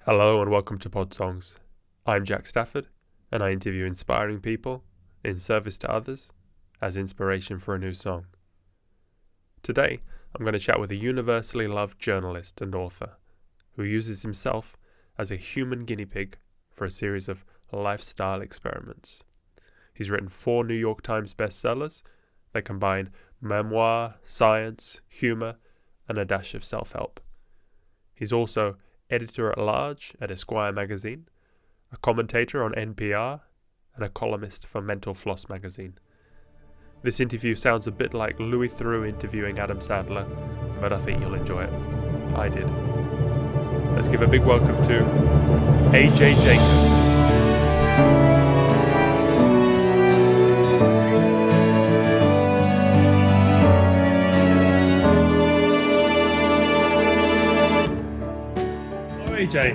Hello and welcome to Podsongs. I'm Jack Stafford, and I interview inspiring people in service to others as inspiration for a new song. Today, I'm going to chat with a universally loved journalist and author who uses himself as a human guinea pig for a series of lifestyle experiments. He's written 4 New York Times bestsellers that combine memoir, science, humor, and a dash of self-help. He's also editor-at-large at Esquire magazine, a commentator on NPR, and a columnist for Mental Floss magazine. This interview sounds a bit like Louis Theroux interviewing Adam Sandler, but I think you'll enjoy it. I did. Let's give a big welcome to AJ Jacobs. AJ.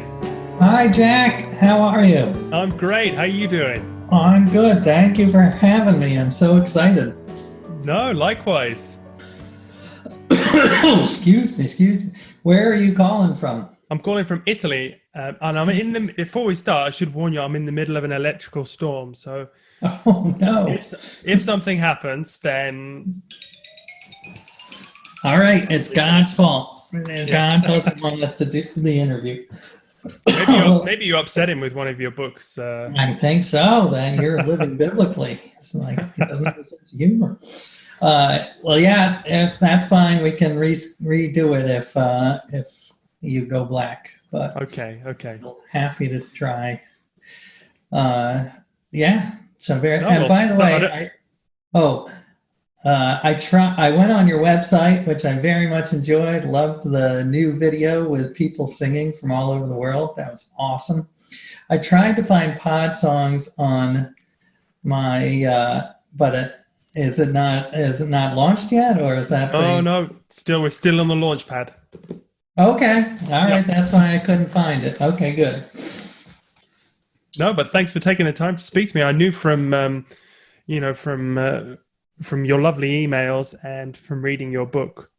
Hi, Jack. How are you? I'm great. How are you doing? I'm good. Thank you for having me. I'm so excited. No, likewise. Excuse me. Where are you calling from? I'm calling from Italy, and I'm in the. Before we start, I should warn you, I'm in the middle of an electrical storm. So, Oh, no. if something happens, then All right. It's God's fault. God doesn't want us to do the interview. maybe you upset him with one of your books. I think so. That you're living biblically. It's like he doesn't have a sense of humor. Well, yeah, if that's fine. We can redo it if you go black. But Okay. happy to try. Yeah. So very. No, and well, by the no, way, I went on your website, which I very much enjoyed. Loved the new video with people singing from all over the world. That was awesome. I tried to find Podsongs on my, but is it not launched yet, or is that? Oh no, we're still on the launch pad. Okay, all right. That's why I couldn't find it. Okay, good. No, but thanks for taking the time to speak to me. I knew from your lovely emails and from reading your book,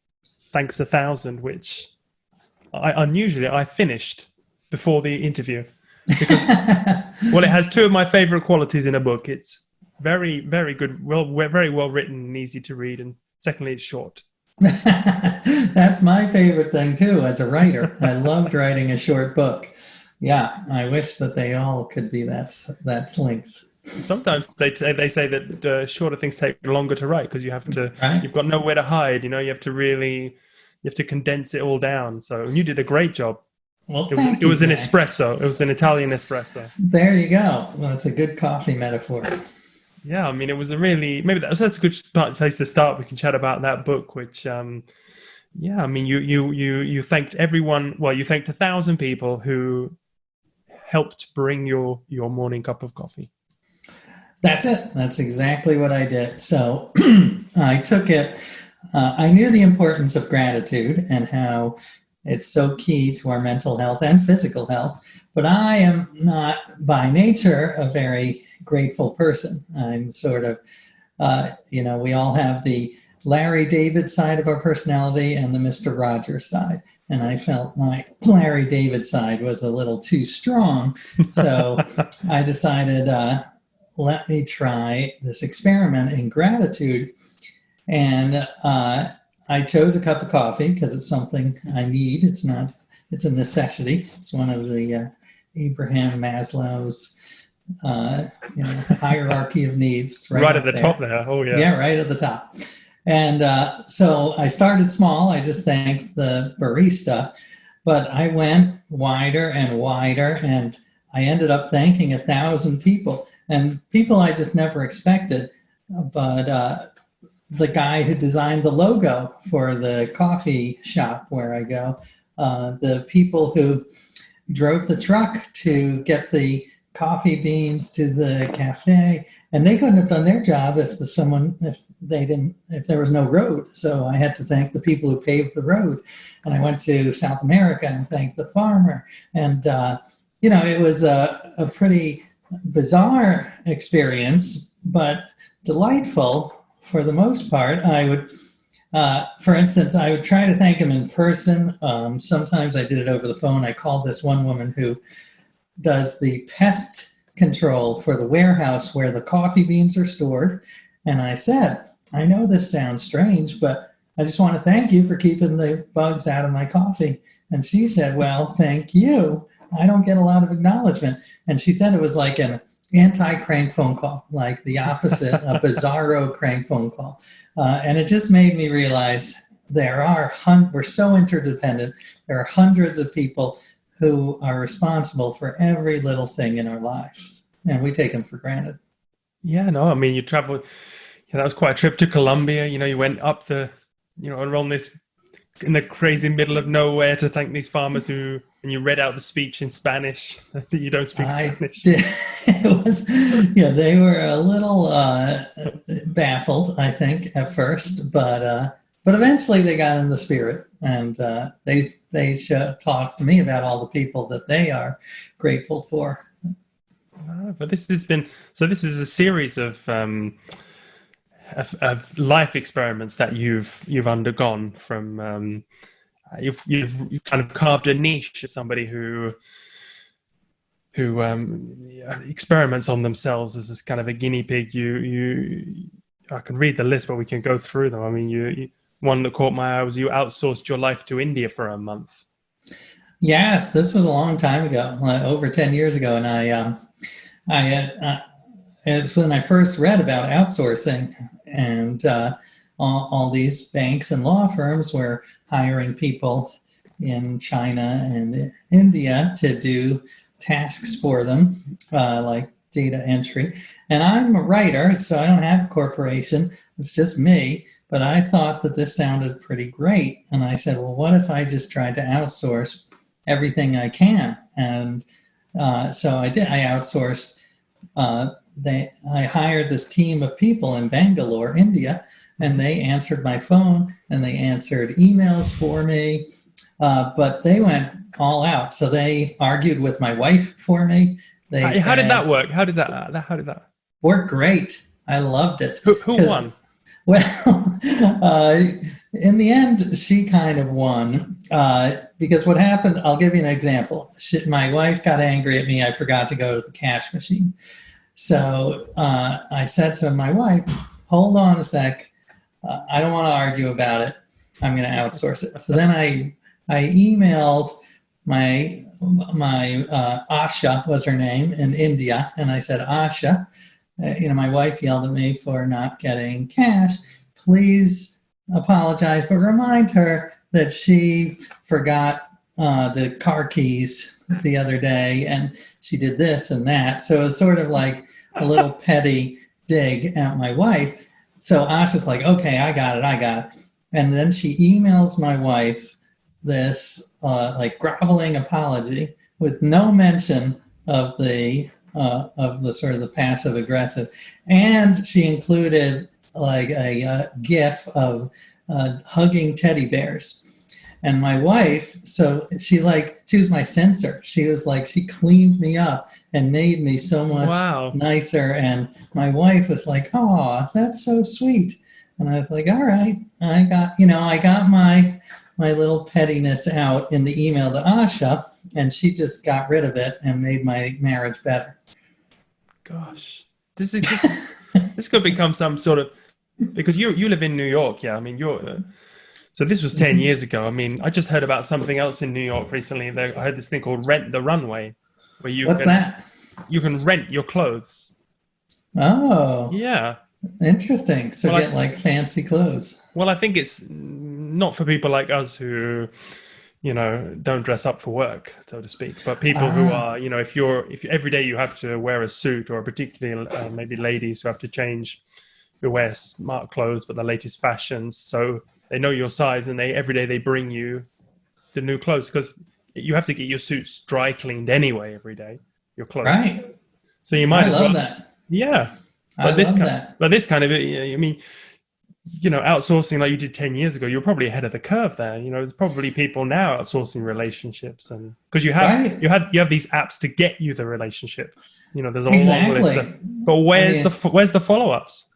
Thanks 1,000, which I finished before the interview because well, it has 2 of my favorite qualities in a book. It's very, very good, very well written and easy to read, and secondly, it's short. That's my favorite thing too as a writer. I loved writing a short book. Yeah, I wish that they all could be that length. Sometimes they say that shorter things take longer to write because Right? you've got nowhere to hide. You have to condense it all down. So you did a great job. Well, It was an espresso. It was an Italian espresso. There you go. Well, it's a good coffee metaphor. Yeah, I mean, it was maybe that's a good place to start. We can chat about that book, which, I mean, you thanked everyone. Well, you thanked 1,000 people who helped bring your morning cup of coffee. That's it. That's exactly what I did. So I took it. I knew the importance of gratitude and how it's so key to our mental health and physical health. But I am not by nature a very grateful person. I'm sort of, we all have the Larry David side of our personality and the Mr. Rogers side. And I felt my Larry David side was a little too strong. So I decided, let me try this experiment in gratitude. And I chose a cup of coffee because it's something I need. It's a necessity. It's one of the Abraham Maslow's hierarchy of needs. It's right at the top there. Oh yeah. Yeah, right at the top. And so I started small. I just thanked the barista, but I went wider and wider, and I ended up thanking 1,000 people, and people I just never expected. But the guy who designed the logo for the coffee shop where I go, the people who drove the truck to get the coffee beans to the cafe, and they couldn't have done their job if there was no road. So I had to thank the people who paved the road. And I went to South America and thanked the farmer. And it was a pretty bizarre experience, but delightful for the most part. For instance, I would try to thank them in person. Sometimes I did it over the phone. I called this one woman who does the pest control for the warehouse where the coffee beans are stored. And I said, I know this sounds strange, but I just want to thank you for keeping the bugs out of my coffee. And she said, well, thank you. I don't get a lot of acknowledgement. And she said it was like an anti-crank phone call, like the opposite, a bizarro crank phone call. And it just made me realize we're so interdependent. There are hundreds of people who are responsible for every little thing in our lives, and we take them for granted. Yeah, no, I mean, you traveled, that was quite a trip to Colombia. You went up around this in the crazy middle of nowhere to thank these farmers and you read out the speech in Spanish that you don't speak Spanish. It was, they were a little baffled, I think, at first, but eventually they got in the spirit, and they talked to me about all the people that they are grateful for. But this is a series of life experiments that you've undergone. From you've kind of carved a niche as somebody who experiments on themselves as this kind of a guinea pig. I can read the list, but we can go through them. I mean, you one that caught my eye was you outsourced your life to India for a month. Yes, this was a long time ago, over 10 years ago, and it's when I first read about outsourcing, and all these banks and law firms were hiring people in China and India to do tasks for them, like data entry. And I'm a writer, so I don't have a corporation. It's just me. But I thought that this sounded pretty great. And I said, well, what if I just tried to outsource everything I can? And so I did. I outsourced. I hired this team of people in Bangalore, India, and they answered my phone and they answered emails for me. But they went all out. So they argued with my wife for me. How did that work? How did that work? Great. I loved it. Who won? Well, in the end, she kind of won, because what happened, I'll give you an example. My wife got angry at me. I forgot to go to the cash machine. So I said to my wife, hold on a sec. I don't want to argue about it. I'm going to outsource it. So then I emailed my Asha was her name in India. And I said, Asha, my wife yelled at me for not getting cash. Please apologize, but remind her that she forgot the car keys the other day and she did this and that. So it was sort of like a little petty dig at my wife. So Asha's like, okay, I got it. And then she emails my wife this like groveling apology with no mention of the sort of the passive aggressive, and she included like a gif of hugging teddy bears. And my wife, so she was my censor. She cleaned me up and made me so much nicer. And my wife was like, oh, that's so sweet. And I was like, all right, I got my little pettiness out in the email to Asha, and she just got rid of it and made my marriage better. Gosh, this could become some sort of, because you live in New York, yeah. I mean, so this was 10 years ago. I mean, I just heard about something else in New York recently. I heard this thing called Rent the Runway, where What's that? You can rent your clothes. Oh, yeah, interesting. So get like fancy clothes. Well, I think it's not for people like us who, don't dress up for work, so to speak, but people who are, if every day you have to wear a suit, or particularly maybe ladies who have to change, who wear smart clothes but the latest fashions, so they know your size, and every day they bring you the new clothes, because you have to get your suits dry cleaned anyway every day, your clothes. Right. So you might love that. Yeah. But this kind of, I mean, outsourcing like you did 10 years ago, you're probably ahead of the curve there. There's probably people now outsourcing relationships, and because you have these apps to get you the relationship. There's a long list. But where's the follow-ups?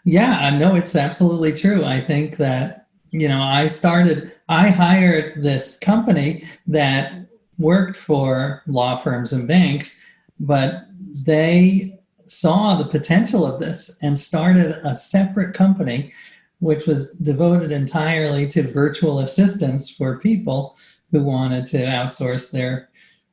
Yeah, no, it's absolutely true. I think that I hired this company that worked for law firms and banks, but they saw the potential of this and started a separate company which was devoted entirely to virtual assistants for people who wanted to outsource their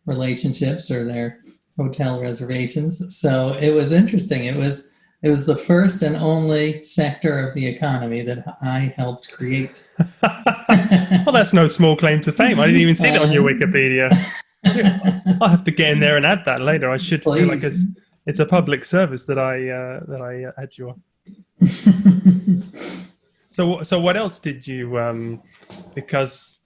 relationships or their hotel reservations. So it was interesting. It was the first and only sector of the economy that I helped create. Well, that's no small claim to fame. I didn't even see it on your Wikipedia. I'll have to get in there and add that later. I should feel like it's a public service that I add your. So what else did you? Because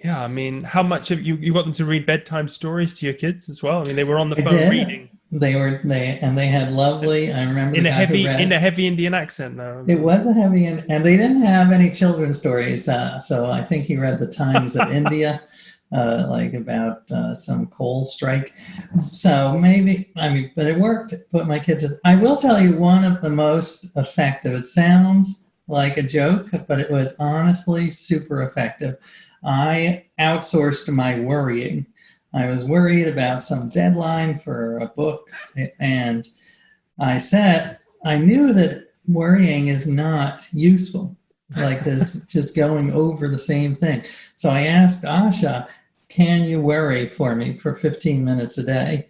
yeah, I mean, how much have you got them to read bedtime stories to your kids as well? I mean, they were on the phone reading. They had lovely. I remember in a heavy Indian accent though. It was a heavy, and they didn't have any children's stories. So I think he read the Times of India, like about some coal strike. So maybe, but it worked. Put my kids. I will tell you, one of the most effective. It sounds like a joke, but it was honestly super effective. I outsourced my worrying. I was worried about some deadline for a book, and I knew that worrying is not useful, like this, just going over the same thing. So I asked Asha, can you worry for me for 15 minutes a day?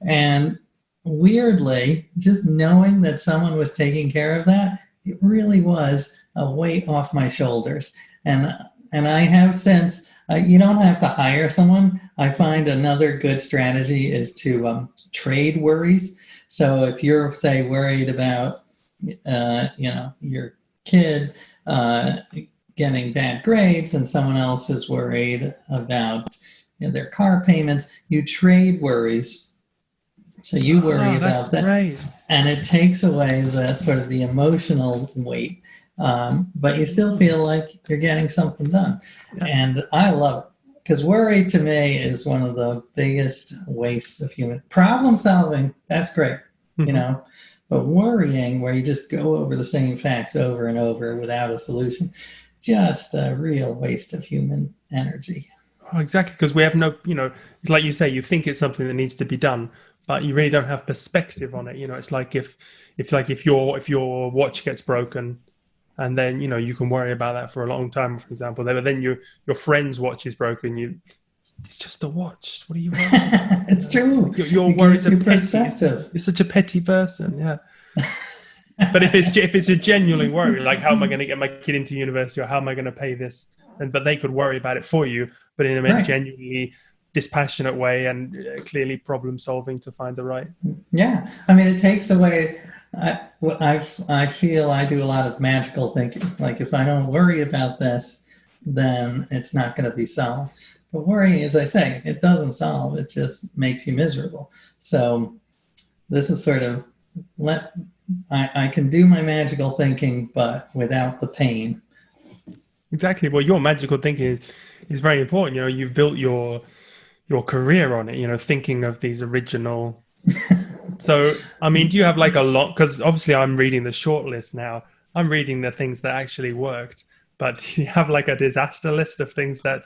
And weirdly, just knowing that someone was taking care of that, it really was a weight off my shoulders. And I have since, you don't have to hire someone. I find another good strategy is to trade worries. So if you're, say, worried about, your kid getting bad grades and someone else is worried about their car payments, you trade worries. So you worry about that. Right. And it takes away the sort of the emotional weight. But you still feel like you're getting something done. Yeah. And I love it because worry to me is one of the biggest wastes of human problem solving. That's great, but worrying where you just go over the same facts over and over without a solution, just a real waste of human energy. Oh, exactly. Because we have no, like you say, you think it's something that needs to be done, but you really don't have perspective on it. It's like if your watch gets broken, and then, you can worry about that for a long time, for example. But then your friend's watch is broken. It's just a watch. What are you worried about? It's true. Your worries are petty. You're such a petty person, yeah. But if it's a genuine worry, like how am I going to get my kid into university, or how am I going to pay this? But they could worry about it for you, but in a genuinely dispassionate way and clearly problem solving to find the right. Yeah, it takes away. I feel I do a lot of magical thinking. Like if I don't worry about this, then it's not going to be solved. But worrying, as I say, it doesn't solve. It just makes you miserable. So this is sort of I can do my magical thinking, but without the pain. Exactly. Well, your magical thinking is very important. You've built your career on it. Thinking of these original. So, do you have like a lot? Because obviously I'm reading the short list now. I'm reading the things that actually worked. But do you have like a disaster list of things that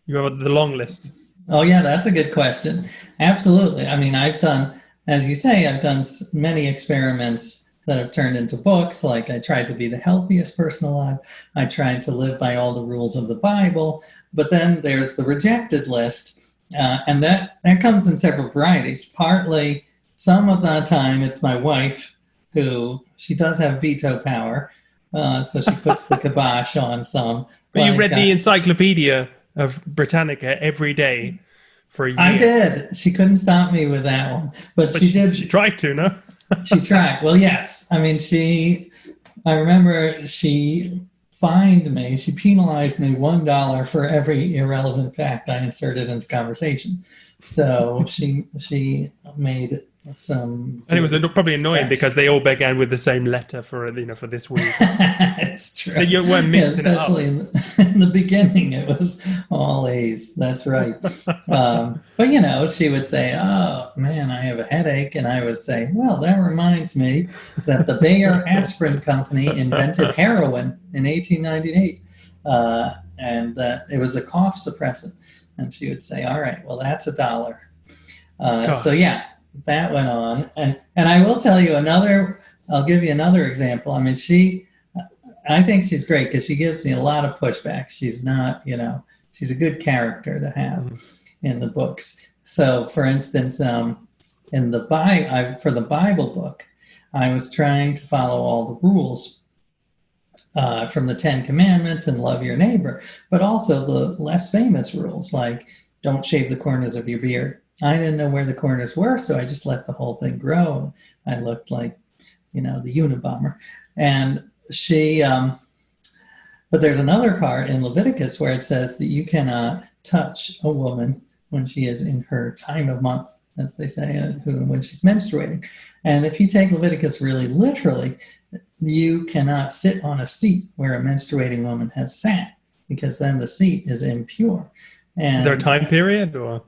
you have the long list? Oh, yeah, that's a good question. Absolutely. I've done, as you say, I've done many experiments that have turned into books. Like I tried to be the healthiest person alive. I tried to live by all the rules of the Bible. But then there's the rejected list. And that comes in several varieties. Partly, some of the time, it's my wife who, she does have veto power. So she puts the kibosh on some. But you read the Encyclopedia of Britannica every day for a year. I did. She couldn't stop me with that one. But she did. She tried to, no? She tried. Well, yes. I remember she fined me. She penalized me $1 for every irrelevant fact I inserted into conversation. So she made some. And it was probably annoying because they all began with the same letter for this week. It's true. But you weren't mixing it up. Especially in the beginning, it was all A's. That's right. But she would say, "Oh man, I have a headache," and I would say, "Well, that reminds me that the Bayer Aspirin Company invented heroin in 1898." and it was a cough suppressant. And she would say, "All right, well, that's $1." So yeah, that went on, and I will tell you another. I'll give you another example. I mean, I think she's great because she gives me a lot of pushback. She's not, she's a good character to have in the books. So, for instance, in for the Bible book, I was trying to follow all the rules from the 10 Commandments and love your neighbor, but also the less famous rules like don't shave the corners of your beard. I didn't know where the corners were, so I just let the whole thing grow. I looked like, the Unabomber. And but there's another part in Leviticus where it says that you cannot touch a woman when she is in her time of month, as they say, when she's menstruating. And if you take Leviticus really literally, you cannot sit on a seat where a menstruating woman has sat, because then the seat is impure. And is there a time period, or?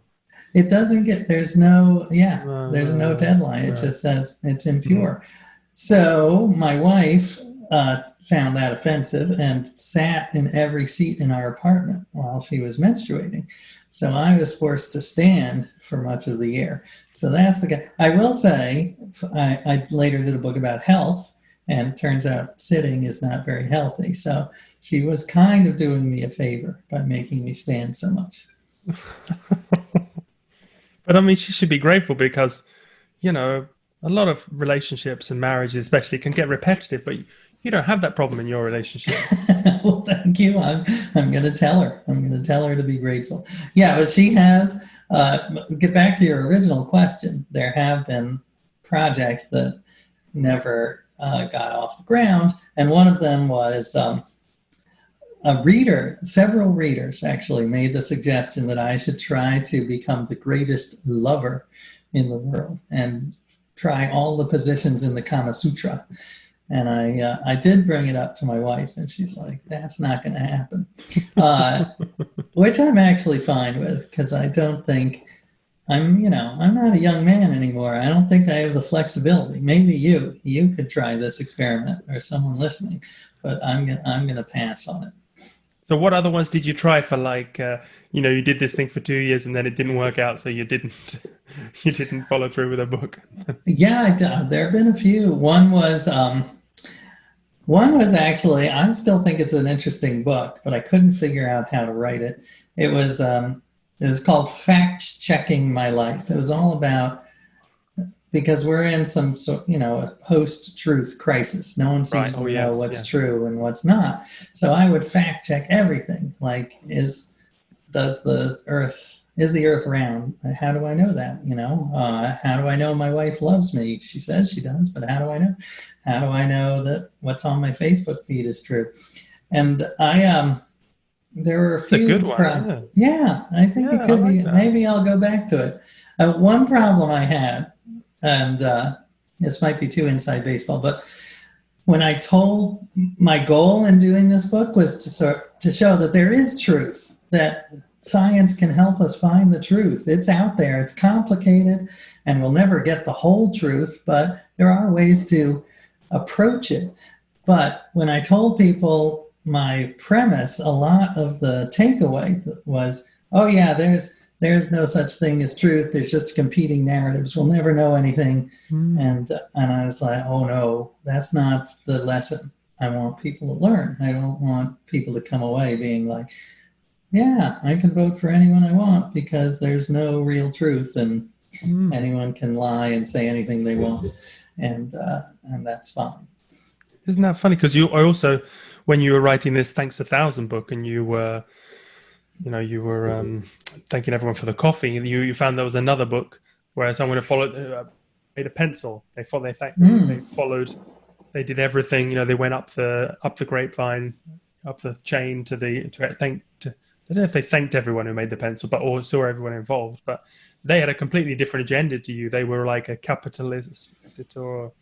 It doesn't there's no deadline. It just says it's impure. Mm-hmm. So my wife found that offensive and sat in every seat in our apartment while she was menstruating. So I was forced to stand for much of the year. So that's the guy. I will say, I later did a book about health, and it turns out sitting is not very healthy. So she was kind of doing me a favor by making me stand so much. But I mean, she should be grateful because, a lot of relationships and marriages especially can get repetitive, but you don't have that problem in your relationship. Well, thank you. I'm going to tell her. I'm going to tell her to be grateful. Yeah, but she has, get back to your original question. There have been projects that never got off the ground. And one of them was several readers actually made the suggestion that I should try to become the greatest lover in the world and try all the positions in the Kama Sutra. And I did bring it up to my wife, and she's like, that's not going to happen, which I'm actually fine with, because I don't think I'm not a young man anymore. I don't think I have the flexibility. Maybe you could try this experiment, or someone listening, but I'm going to pass on it. So what other ones did you try for, like, you did this thing for 2 years and then it didn't work out, so you didn't follow through with a book? Yeah, there have been a few. One was actually, I still think it's an interesting book, but I couldn't figure out how to write it. It was called Fact Checking My Life. It was all about, because we're in some a post-truth crisis. No one seems to know what's true and what's not. So I would fact check everything. Like, is the earth round? How do I know that? How do I know my wife loves me? She says she does, but how do I know? How do I know that what's on my Facebook feed is true? And there were a few. It's a good one. Yeah, I think it could be. That. Maybe I'll go back to it. One problem I had, and this might be too inside baseball, but when I told my goal in doing this book was to show that there is truth, that science can help us find the truth. It's out there. It's complicated, and we'll never get the whole truth, but there are ways to approach it. But when I told people my premise, a lot of the takeaway was, oh yeah, there's no such thing as truth. There's just competing narratives. We'll never know anything. And I was like, oh no, that's not the lesson I want people to learn. I don't want people to come away being like, yeah, I can vote for anyone I want because there's no real truth, and anyone can lie and say anything they want, and that's fine. Isn't that funny? Because I also, when you were writing this Thanks 1,000 book, and you were thanking everyone for the coffee, you found there was another book where someone had made a pencil. They followed, they did everything. They went up the grapevine, up the chain I don't know if they thanked everyone who made the pencil, but or saw everyone involved. But they had a completely different agenda to you. They were like a capitalist, or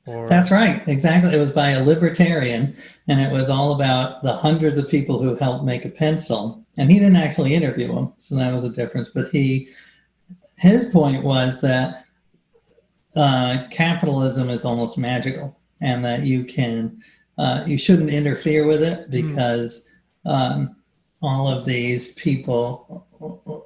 That's right, exactly. It was by a libertarian, and it was all about the hundreds of people who helped make a pencil. And he didn't actually interview them, so that was a difference. But his point was that capitalism is almost magical, and that you shouldn't interfere with it because all of these people,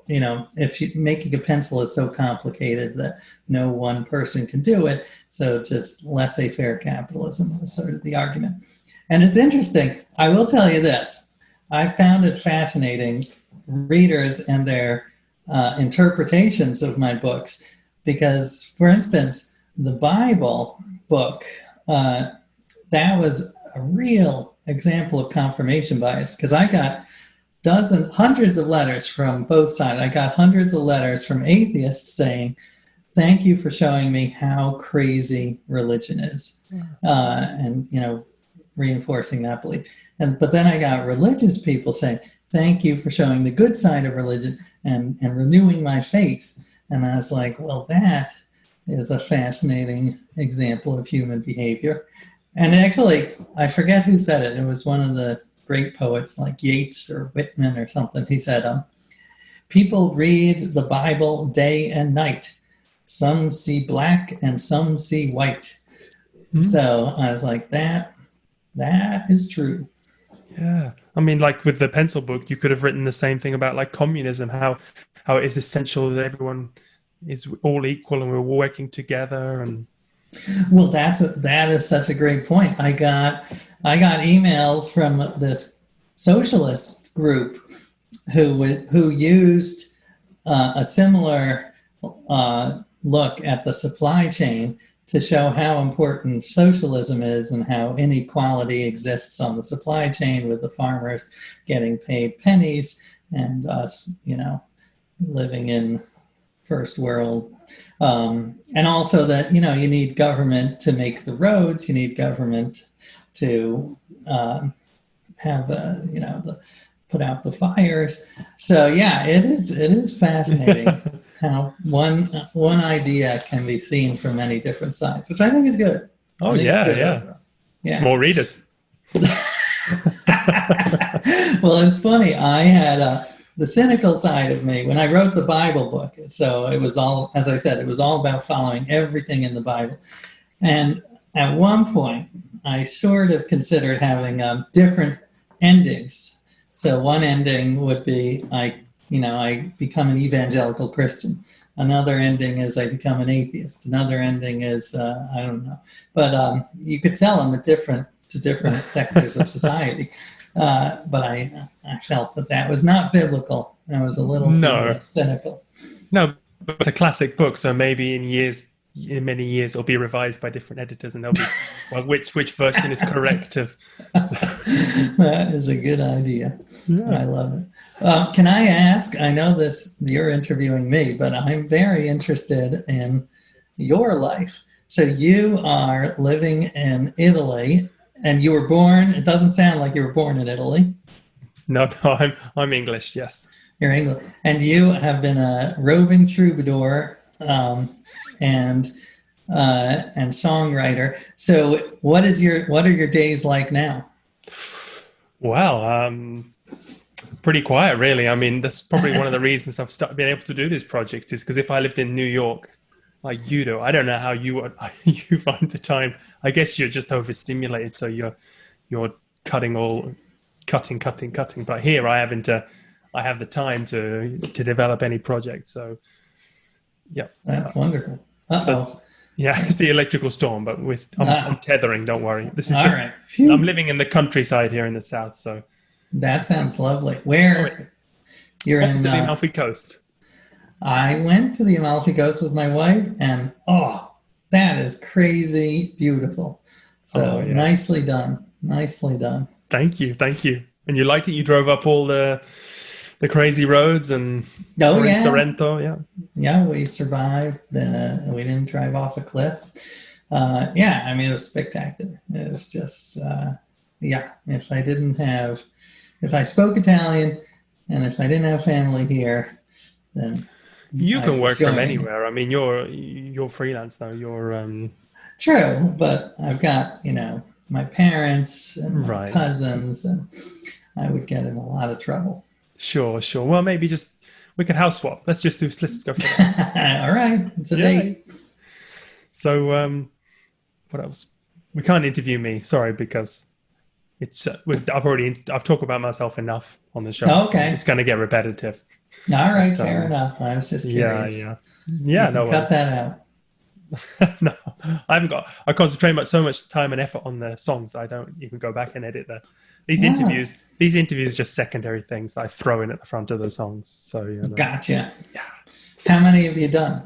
if you making a pencil is so complicated that no one person can do it, so just laissez-faire capitalism was sort of the argument. And it's interesting. I will tell you this. I found it fascinating, readers and their interpretations of my books, because, for instance, the Bible book, that was a real example of confirmation bias, because I got hundreds of letters from both sides. I got hundreds of letters from atheists saying, thank you for showing me how crazy religion is, and reinforcing that belief. But then I got religious people saying, thank you for showing the good side of religion and renewing my faith. And I was like, well, that is a fascinating example of human behavior. And actually, I forget who said it. It was one of the great poets like Yeats or Whitman or something. He said, people read the Bible day and night. Some see black and some see white. Mm-hmm. So I was like, that is true. Yeah. I mean, like with the pencil book, you could have written the same thing about like communism, how it is essential that everyone is all equal and we're working together. And well, that is such a great point. I got emails from this socialist group who used a similar look at the supply chain to show how important socialism is and how inequality exists on the supply chain, with the farmers getting paid pennies and us, living in first world. And also that, you need government to make the roads, you need government to have, put out the fires. So yeah, it is fascinating how one idea can be seen from many different sides, which I think is good. Oh yeah. More readers. Well, it's funny. I had the cynical side of me when I wrote the Bible book. So it was all, as I said, it was all about following everything in the Bible. And at one point, I sort of considered having different endings. So one ending would be I become an evangelical Christian. Another ending is I become an atheist. Another ending is I don't know. But you could sell them to different sectors of society. But I felt that was not biblical. I was a little too cynical. No, but it's a classic book, so maybe in many years it'll be revised by different editors, and they'll be well, which version is correct of. That is a good idea. Yeah. I love it. Can I ask? I know you're interviewing me, but I'm very interested in your life. So you are living in Italy, and you were born. It doesn't sound like you were born in Italy. No, I'm English. Yes, you're English, and you have been a roving troubadour. And songwriter. So what are your days like now? Well, pretty quiet, really. I mean, that's probably one of the reasons I've been able to do this project, is because if I lived in New York, like you do, I don't know how you find the time. I guess you're just overstimulated, so you're cutting. But here I have the time to develop any project. So yeah, that's wonderful. Yeah, it's the electrical storm, but I'm tethering. Don't worry. This is just. Right. I'm living in the countryside here in the south, so. That sounds lovely. Where you're in the Amalfi Coast. I went to the Amalfi Coast with my wife, and that is crazy beautiful. So nicely done. Nicely done. Thank you. And you liked it? You drove up all the crazy roads and Sorrento, yeah, we survived. We didn't drive off a cliff. I mean, it was spectacular. It was just if I spoke Italian and if I didn't have family here, then you can work from anywhere. I mean, you're freelance now. You're true, but I've got my parents and my cousins, and I would get in a lot of trouble. Sure. Well, maybe we could house swap. Let's go for that. All right. It's a date. So, what else? We can't interview me. Sorry, because I've talked about myself enough on the show. Okay. So it's going to get repetitive. All right, fair enough. I was just curious. Yeah. No, cut that out. No, I concentrate so much time and effort on the songs. I don't even go back and edit these interviews. These interviews are just secondary things that I throw in at the front of the songs. So Gotcha. Yeah. How many have you done?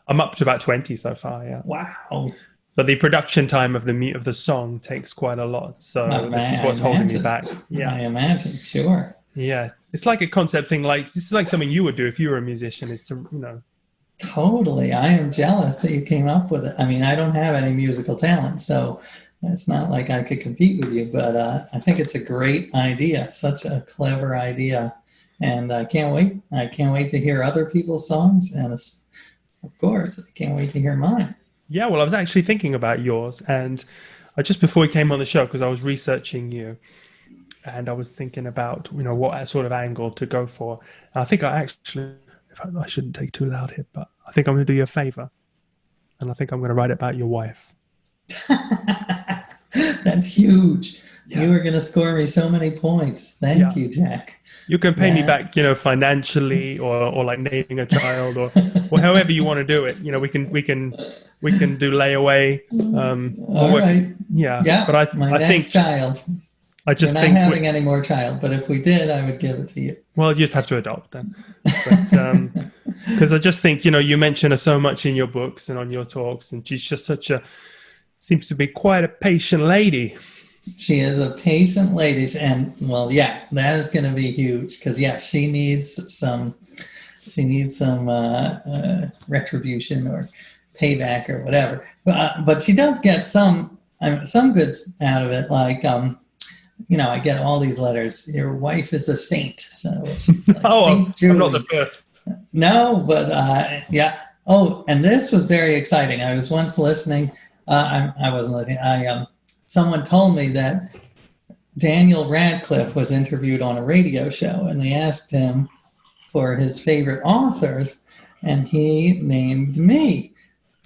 I'm up to about 20 so far. Yeah. Wow. But the production time of the song takes quite a lot. So this is what's holding me back. Yeah. I imagine. Sure. Yeah. It's like a concept thing. This is like something you would do if you were a musician. Is to Totally. I am jealous that you came up with it. I mean, I don't have any musical talent, so it's not like I could compete with you, but I think it's a great idea, such a clever idea. And I can't wait. I can't wait to hear other people's songs. And of course, I can't wait to hear mine. Yeah, well, I was actually thinking about yours. And just before we came on the show, because I was researching you, and I was thinking about, what sort of angle to go for. And I think I shouldn't take too loud here, but I think I'm going to do you a favor. And I think I'm going to write about your wife. That's huge. Yeah. You are going to score me so many points. Thank you, Jack. You can pay me back, financially, or like naming a child, or however you want to do it. We can do layaway. All right. Yeah. But my next child. I just We're not having any more child, but if we did, I would give it to you. Well, you just have to adopt then. Because I just think, you mention her so much in your books and on your talks, and she's just seems to be quite a patient lady. She is a patient lady, and that is going to be huge because she needs some retribution or payback or whatever. But she does get some good out of it, like. I get all these letters. Your wife is a saint. So she's like, Saint Julie. I'm not the first. No, but Oh, and this was very exciting. I was once listening. I wasn't listening. Someone told me that Daniel Radcliffe was interviewed on a radio show, and they asked him for his favorite authors, and he named me.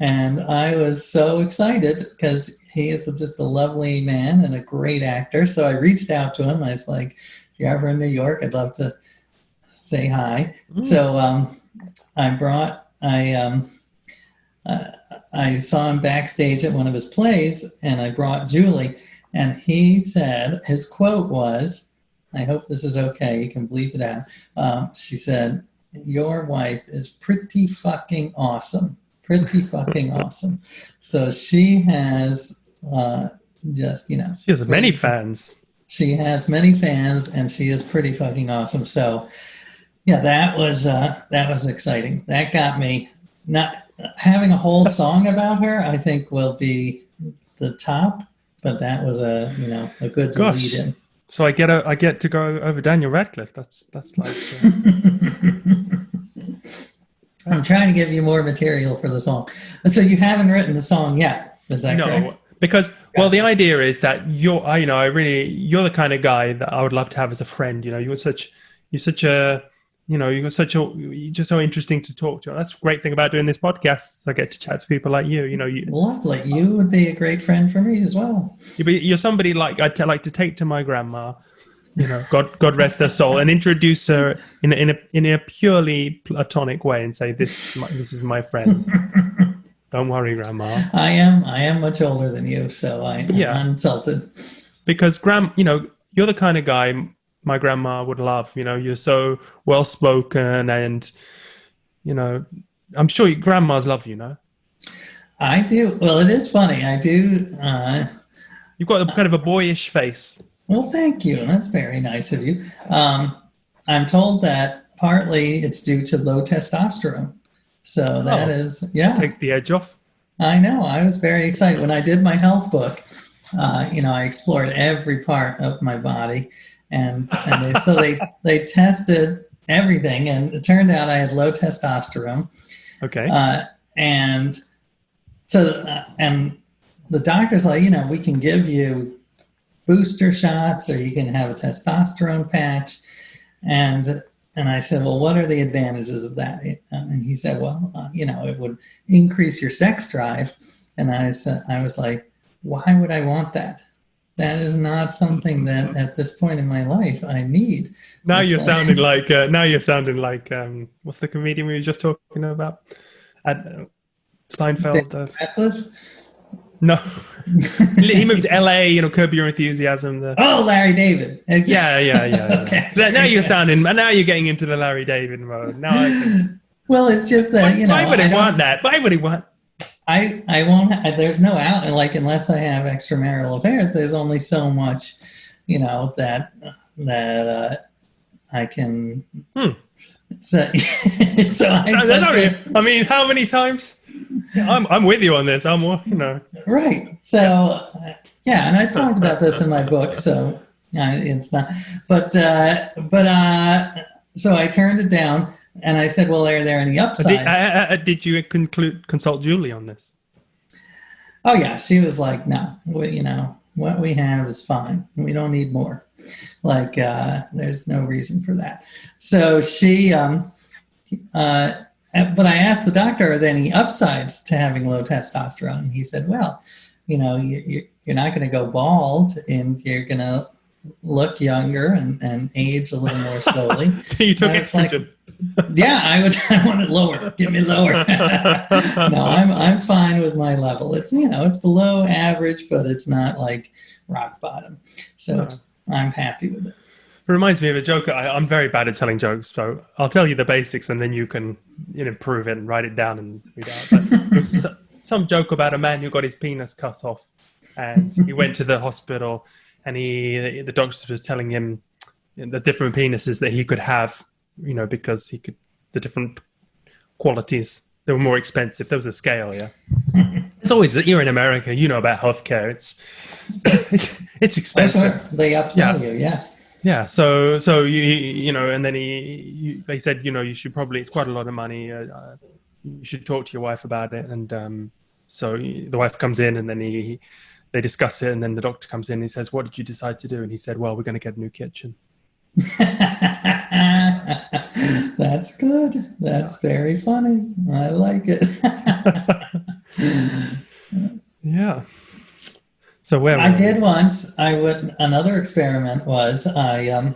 And I was so excited because he is just a lovely man and a great actor. So I reached out to him. I was like, if you're ever in New York, I'd love to say hi. So I saw him backstage at one of his plays, and I brought Julie. And he said, his quote was, I hope this is okay, you can bleep it out. She said, your wife is pretty fucking awesome. Pretty fucking awesome. So she has she has many fans. She has many fans, and she is pretty fucking awesome. So that was exciting. That got me. Not having a whole song about her, I think, will be the top. But that was a good lead in. So I get to go over Daniel Radcliffe. That's like. I'm trying to give you more material for the song. So you haven't written the song yet, is that correct? No, because the idea is that you're the kind of guy that I would love to have as a friend. You're just so interesting to talk to. That's the great thing about doing this podcast. So I get to chat to people like you. Lovely. You would be a great friend for me as well. You're somebody like I'd like to take to my grandma. God rest her soul, and introduce her in a purely platonic way, and say, "This is my friend." Don't worry, Grandma. I am much older than you, so I'm insulted. Because you're the kind of guy my grandma would love. You're so well spoken, and I'm sure your grandmas love you. I do. Well, it is funny. I do. You've got kind of a boyish face. Well, thank you. That's very nice of you. I'm told that partly it's due to low testosterone. So that takes the edge off. I know. I was very excited when I did my health book. I explored every part of my body, and they tested everything, and it turned out I had low testosterone. Okay. And the doctor's like, we can give you booster shots, or you can have a testosterone patch. And I said, well, what are the advantages of that? And he said, well, it would increase your sex drive. And I was like, why would I want that? that is not something that at this point in my life I need. Now It's you're like- sounding like what's the comedian we were just talking about? Seinfeld. Atlas? No, he moved to LA. Curb Your Enthusiasm. Oh, Larry David. Yeah. Okay. Now you're sounding. Now you're getting into the Larry David mode. Now I can. Well, it's just that, Why would he want that? Why would he want? I won't. There's no out. Like, unless I have extramarital affairs, there's only so much, that I can. So, I mean, how many times? I'm with you on this. Right. So, and I've talked about this in my book. So it's not. But so I turned it down. And I said, well, are there any upsides? Did you consult Julie on this? Oh, yeah. She was like, no, what we have is fine. We don't need more. Like, there's no reason for that. So she, but I asked the doctor, are there any upsides to having low testosterone? And he said, well, you're not going to go bald, and you're going to look younger and age a little more slowly. So you took estrogen. Yeah, I want it lower. Get me lower. No, I'm fine with my level. It's it's below average, but it's not like rock bottom. So I'm happy with it. It reminds me of a joke. I'm very bad at telling jokes, so I'll tell you the basics, and then you can improve it and write it down and read it out. But it was some joke about a man who got his penis cut off, and he went to the hospital, and the doctor was telling him the different penises that he could have. Because the different qualities, they were more expensive. There was a scale, yeah. It's always that you're in America, about healthcare. It's expensive. Oh, sure. They upsell you, yeah. Yeah. So and then they said, you should probably, it's quite a lot of money. You should talk to your wife about it. And so the wife comes in, and then they discuss it, and then the doctor comes in and he says, what did you decide to do? And he said, well, we're going to get a new kitchen. That's good. That's very funny. I like it. Yeah. So where I did once. Another experiment was I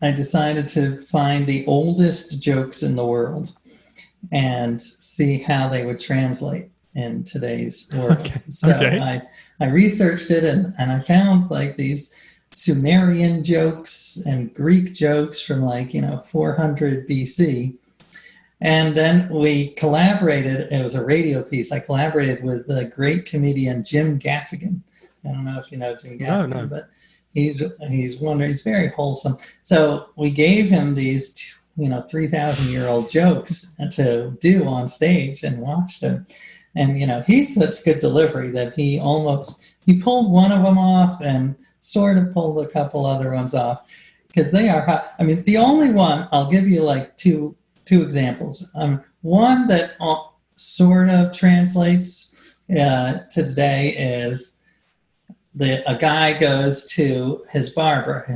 decided to find the oldest jokes in the world and see how they would translate in today's world. Okay. So Okay. I researched it and I found like these Sumerian jokes and Greek jokes from 400 BC. And then we collaborated. It was a radio piece. I collaborated with the great comedian Jim Gaffigan. I don't know if you know Jim Gaffigan, No. but he's very wholesome. So we gave him these 3,000-year-old jokes to do on stage and watched him. And he's such good delivery that he pulled one of them off and sort of pulled a couple other ones off because they are hot. I mean, the only one, I'll give you two examples. One that sort of translates to today is a guy goes to his barber,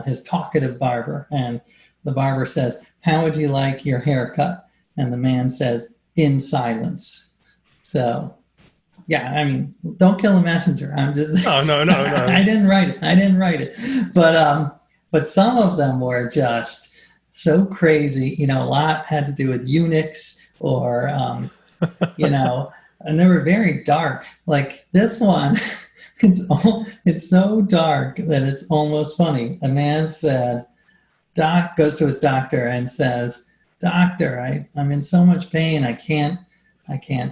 his talkative barber, and the barber says, how would you like your haircut? And the man says, in silence. So, yeah, I mean, don't kill a messenger. I'm just. No. I didn't write it. But some of them were just so crazy. A lot had to do with eunuchs or, and they were very dark. Like this one, it's so dark that it's almost funny. A man said, goes to his doctor and says, doctor, I'm in so much pain. I can't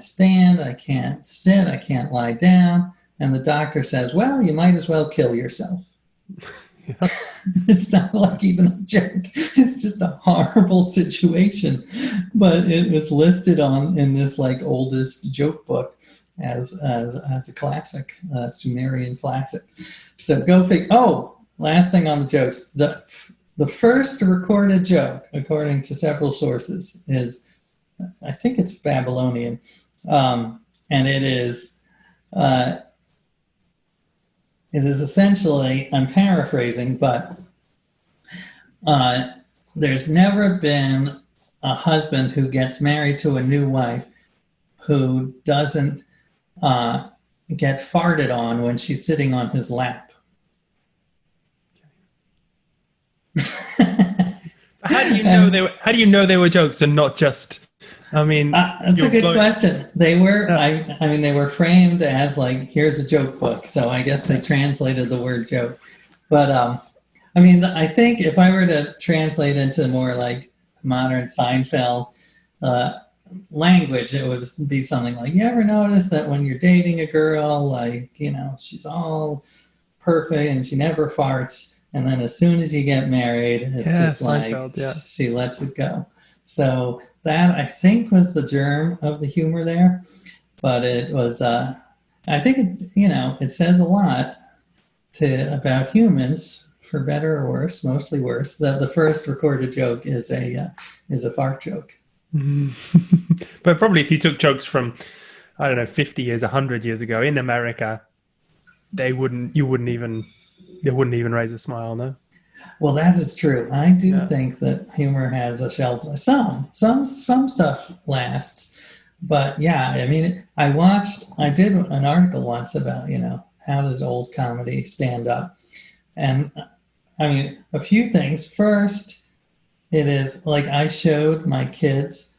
stand, I can't sit, I can't lie down. And the doctor says, well, you might as well kill yourself. Yeah. It's not like even a joke. It's just a horrible situation. But it was listed in this oldest joke book as a classic, Sumerian classic. So go figure. Oh, last thing on the jokes. The first recorded joke, according to several sources, is, I think it's Babylonian, and it is essentially, I'm paraphrasing, but there's never been a husband who gets married to a new wife who doesn't get farted on when she's sitting on his lap. How do you know How do you know they were jokes and not just? I mean, that's a good question. They were, I mean, they were framed as like, here's a joke book. So I guess they translated the word joke. But I mean, I think if I were to translate into more like modern Seinfeld language, it would be something like, you ever notice that when you're dating a girl, like, you know, she's all perfect and she never farts. And then as soon as you get married, it's just Seinfeld, like, she lets it go. So that, I think, was the germ of the humor there. But it was, I think, it, you know, it says a lot about humans, for better or worse, mostly worse, that the first recorded joke is a fart joke. But probably if you took jokes from, I don't know, 50 years, 100 years ago in America, they wouldn't even raise a smile, no? Well, that is true. I do think that humor has a shelf life. Some stuff lasts, but yeah, I mean, I did an article once about, you know, how does old comedy stand up? And I mean, a few things. First, it is like I showed my kids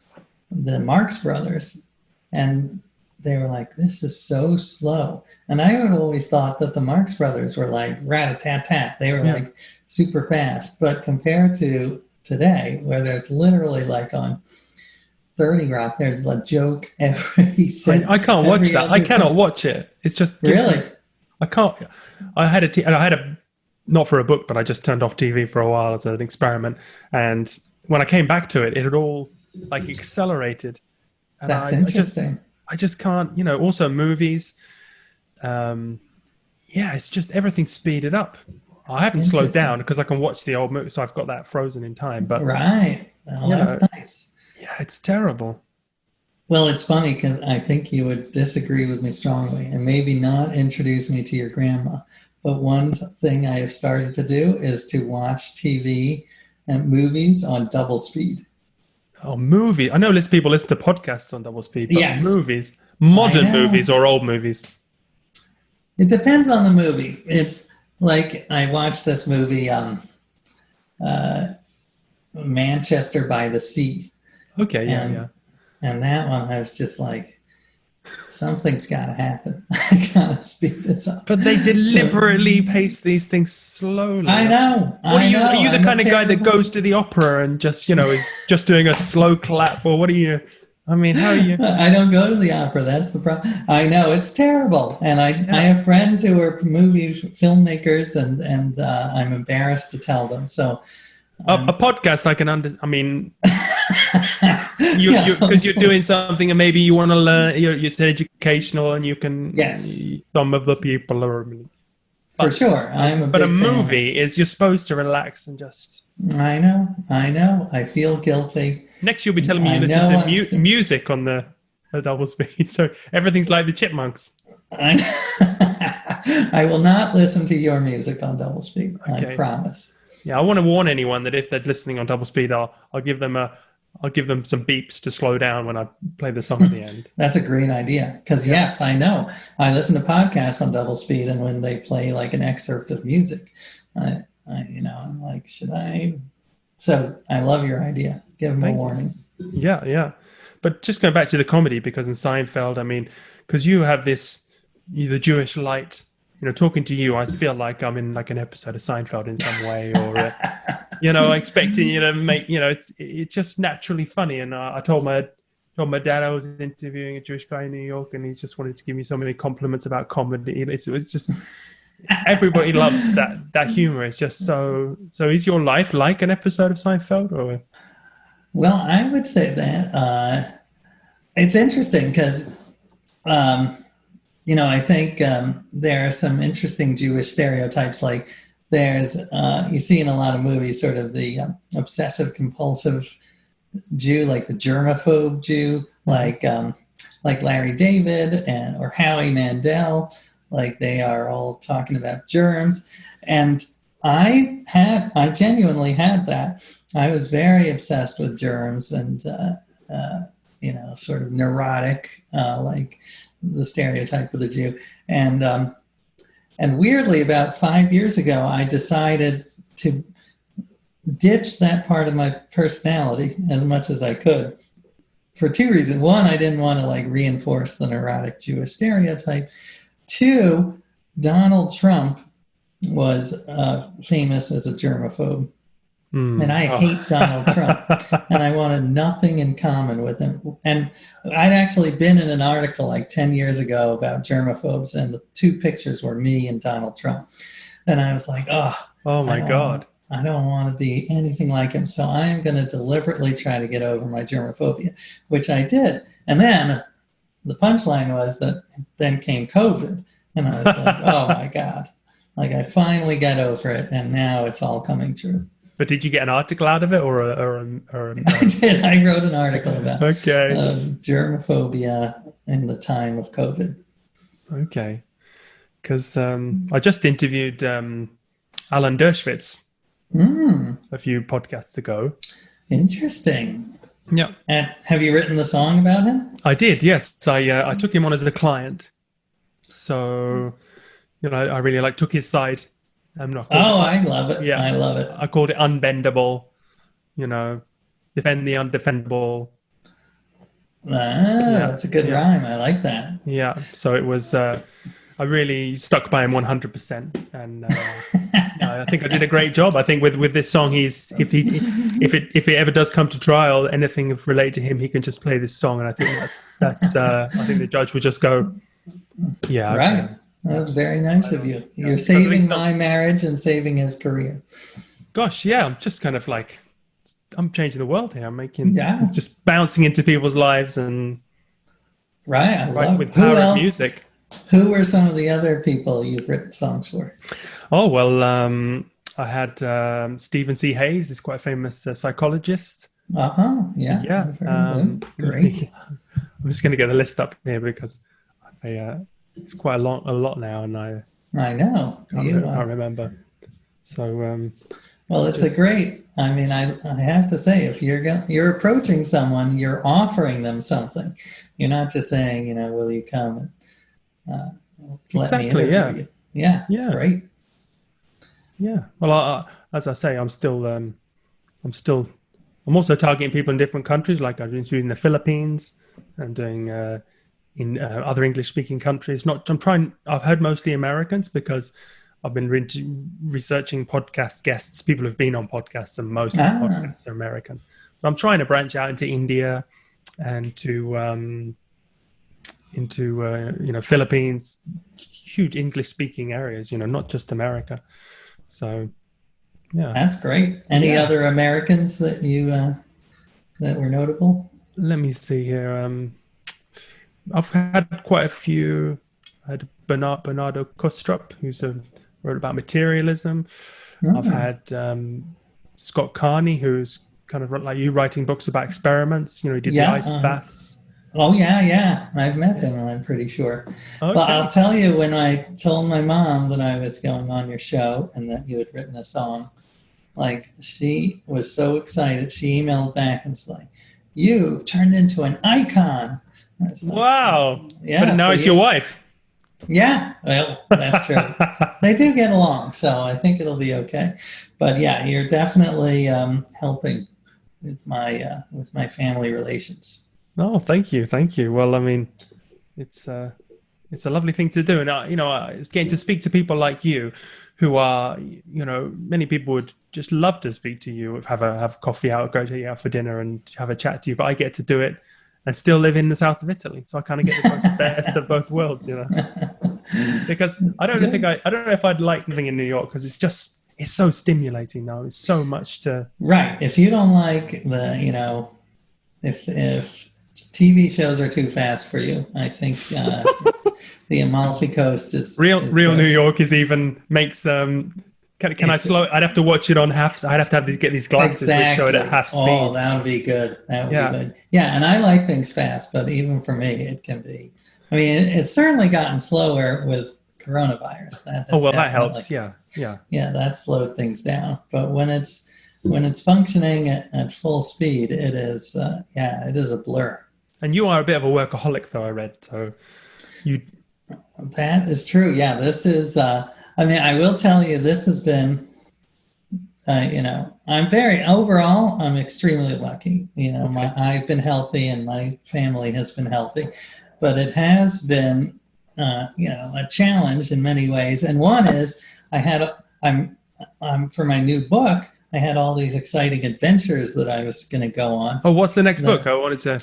the Marx Brothers, and they were like, this is so slow. And I had always thought that the Marx Brothers were like rat-a-tat-tat. They were like super fast. But compared to today, where there's literally like on 30 Rock, there's a joke every second. I can't watch that. I cannot watch it. It's just... Really? I can't... I had a... Not for a book, but I just turned off TV for a while as an experiment. And when I came back to it, it had all like accelerated. And That's interesting. I just can't, you know, also movies. It's just everything's speeded up. I haven't slowed down because I can watch the old movie, so I've got that frozen in time. But right. Well, that's nice. Yeah, it's terrible. Well, it's funny because I think you would disagree with me strongly and maybe not introduce me to your grandma. But one thing I have started to do is to watch TV and movies on double speed. Oh, movie. I know people listen to podcasts on double speed, but yes. Movies. Modern movies or old movies? It depends on the movie. It's like I watched this movie, Manchester by the Sea. Okay, And that one, I was just like, something's got to happen. I got to speed this up. But they deliberately pace these things slowly. I know. Are you the kind of guy that goes to the opera and just, you know, is just doing a slow clap? Or what are you? I mean, how are you? I don't go to the opera. That's the problem. I know it's terrible, and I have friends who are movie filmmakers, and I'm embarrassed to tell them. So a podcast I can understand. I mean, because you're doing something, and maybe you want to learn. It's educational, and you can. Yes. Some of the people are. For sure, But a movie is you're supposed to relax and just. I know. I feel guilty. Next, you'll be telling me you listen to music on the double speed, so everything's like the Chipmunks. I will not listen to your music on double speed. Okay. I promise. Yeah, I want to warn anyone that if they're listening on double speed, I'll give them some beeps to slow down when I play the song at the end. That's a great idea. Because yes, I know. I listen to podcasts on double speed, and when they play like an excerpt of music, I'm like, should I? So I love your idea. Give them a warning. Yeah. But just going back to the comedy, because in Seinfeld, I mean, because you have the Jewish light. You know, talking to you, I feel like I'm in like an episode of Seinfeld in some way, or expecting you to make. It's just naturally funny. And I told my dad I was interviewing a Jewish guy in New York, and he's just wanted to give me so many compliments about comedy. It's just everybody loves that humor. It's just so. So is your life like an episode of Seinfeld, or? Well, I would say that it's interesting because. I think there are some interesting Jewish stereotypes. Like there's, you see in a lot of movies, sort of the obsessive compulsive Jew, like the germaphobe Jew, like Larry David or Howie Mandel. Like they are all talking about germs. And I genuinely had that. I was very obsessed with germs and sort of neurotic, like the stereotype of the Jew. And weirdly, about 5 years ago, I decided to ditch that part of my personality as much as I could for two reasons. One, I didn't want to like reinforce the neurotic Jewish stereotype. Two, Donald Trump was famous as a germaphobe. And I hate Donald Trump, and I wanted nothing in common with him. And I'd actually been in an article like 10 years ago about germaphobes, and the two pictures were me and Donald Trump. And I was like, oh my God. I don't want to be anything like him. So I am going to deliberately try to get over my germophobia, which I did. And then the punchline was that then came COVID. And I was like, oh my God. Like I finally got over it, and now it's all coming true. But did you get an article out of it, or I did. I wrote an article about germophobia in the time of COVID. Okay, because I just interviewed Alan Dershowitz a few podcasts ago. Interesting. Yeah. And have you written the song about him? I did. Yes, I took him on as a client, so I really took his side. I'm not. I love it. Yeah, I love it. I called it unbendable. Defend the undefendable. That's a good rhyme. I like that. Yeah. So it was. I really stuck by him 100%, and I think I did a great job. I think with this song, if it ever does come to trial, anything related to him, he can just play this song, and I think that's. I think the judge would just go, yeah. Right. Okay. That was very nice of you. You're saving my marriage and saving his career. Gosh, yeah. I'm just kind of like, I'm changing the world here. I'm just bouncing into people's lives and with power of music. Who are some of the other people you've written songs for? Oh, well, I had Stephen C. Hayes. He's quite a famous psychologist. Yeah. Yeah. Great. I'm just going to get the list up here because it's quite a lot now, and I know. I remember. So, well, it's a great. I mean, I have to say, if you're approaching someone, you're offering them something. You're not just saying, will you come and let me interview you? Yeah, it's great. Yeah. Well, as I say, I'm also targeting people in different countries. Like I've been doing the Philippines and doing. In other English-speaking countries. I've heard mostly Americans because I've been researching podcast guests, people who've been on podcasts, and most of the podcasts are American. So I'm trying to branch out into India and into Philippines, huge English-speaking areas, not just America. So, yeah. That's great. Any other Americans that you that were notable? Let me see here. I've had quite a few. I had Bernardo Kostrup, who's wrote about materialism. I've had Scott Carney, who's kind of like you, writing books about experiments. He did the ice baths. Oh, yeah. I've met him, I'm pretty sure. Okay. Well, I'll tell you, when I told my mom that I was going on your show and that you had written a song, like, she was so excited. She emailed back and was like, you've turned into an icon. Like, wow. Yeah. But now it's your wife. Yeah. Well, that's true. They do get along, so I think it'll be okay. But yeah, you're definitely helping with my family relations. Oh, thank you. Well, I mean, it's a lovely thing to do, and it's getting to speak to people like you, who are, many people would just love to speak to you, have coffee out, go to out for dinner, and have a chat to you. But I get to do it and still live in the south of Italy, so I kind of get the best of both worlds, Because I don't know if I'd like living in New York, because it's so stimulating now. It's so much to. Right. If you don't like the, if TV shows are too fast for you, I think the Amalfi Coast is real. Good. New York makes. Can I slow? I'd have to watch it on half. I'd have to get these glasses which show it at half speed. Oh, that would be good. That would be good. Yeah, and I like things fast, but even for me, it can be. I mean, it's certainly gotten slower with coronavirus. That helps. Yeah. Yeah, that slowed things down. But when it's functioning at full speed, it is. It is a blur. And you are a bit of a workaholic, though, I read. So you... That is true. Yeah, this is, I mean, I will tell you, this has been, I'm extremely lucky. Okay. I've been healthy and my family has been healthy, but it has been, a challenge in many ways. And one is I'm for my new book, I had all these exciting adventures that I was going to go on. Oh, what's the next book? I wanted to...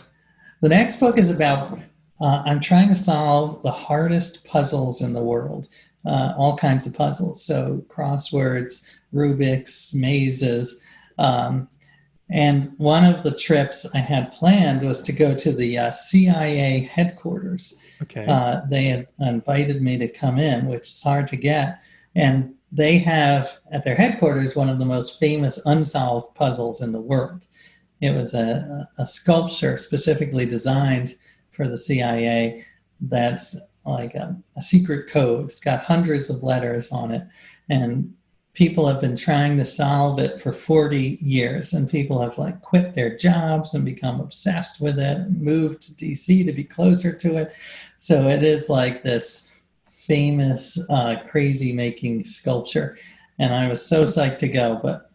The next book is about, I'm trying to solve the hardest puzzles in the world, all kinds of puzzles. So crosswords, Rubik's, mazes. And one of the trips I had planned was to go to the CIA headquarters. Okay. They had invited me to come in, which is hard to get. And they have at their headquarters one of the most famous unsolved puzzles in the world. It was a sculpture specifically designed for the CIA that's like a secret code. It's got hundreds of letters on it. And people have been trying to solve it for 40 years. And people have like quit their jobs and become obsessed with it and moved to DC to be closer to it. So it is like this famous crazy making sculpture. And I was so psyched to go, but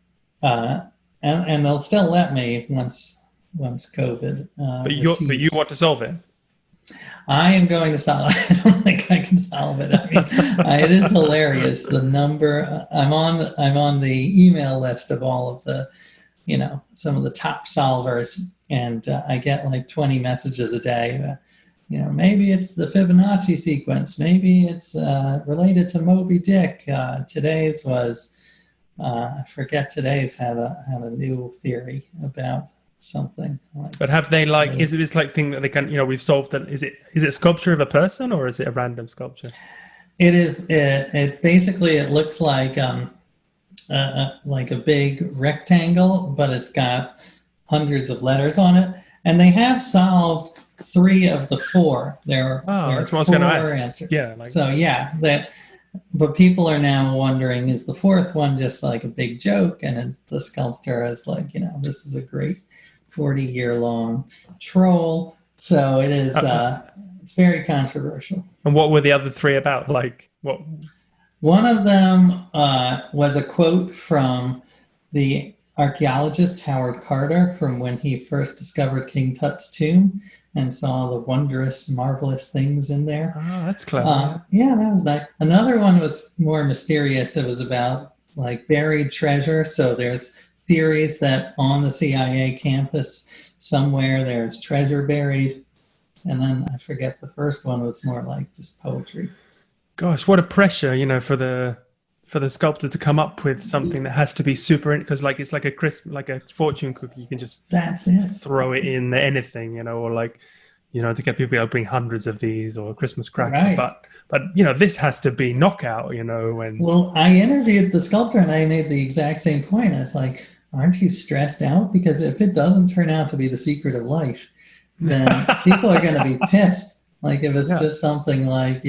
and they'll still let me once COVID. But you want to solve it? I am going to solve it. I don't think I can solve it. I mean, it is hilarious. The number I'm on the email list of all of the, some of the top solvers, and I get like 20 messages a day. Maybe it's the Fibonacci sequence. Maybe it's related to Moby Dick. Today's was. I forget today's had a new theory about something. But have they is it this like thing that they can, we've solved that? Is it sculpture of a person or is it a random sculpture? It is. It basically, it looks like a big rectangle, but it's got hundreds of letters on it. And they have solved 3 of the 4. There that's what I are was going to 4 ask. answers. Yeah. So yeah, but people are now wondering, is the 4th one just like a big joke? And the sculptor is like, this is a great 40-year-long troll. So it is, it's very controversial. And what were the other 3 about? Like what? One of them was a quote from the archaeologist Howard Carter from when he first discovered King Tut's tomb and saw the wondrous, marvelous things in there. Oh, that's clever. Yeah, that was nice. Another one was more mysterious. It was about like buried treasure. So there's theories that on the CIA campus somewhere there's treasure buried. And then I forget, the first one was more like just poetry. Gosh, what a pressure, for the sculptor to come up with something that has to be super, because like it's like a fortune cookie. You can just throw it in anything, or to get people to bring hundreds of these, or a Christmas cracker. Right. But this has to be knockout, when. Well, I interviewed the sculptor and I made the exact same point. I was like, aren't you stressed out? Because if it doesn't turn out to be the secret of life, then people are going to be pissed. Like if it's just something like,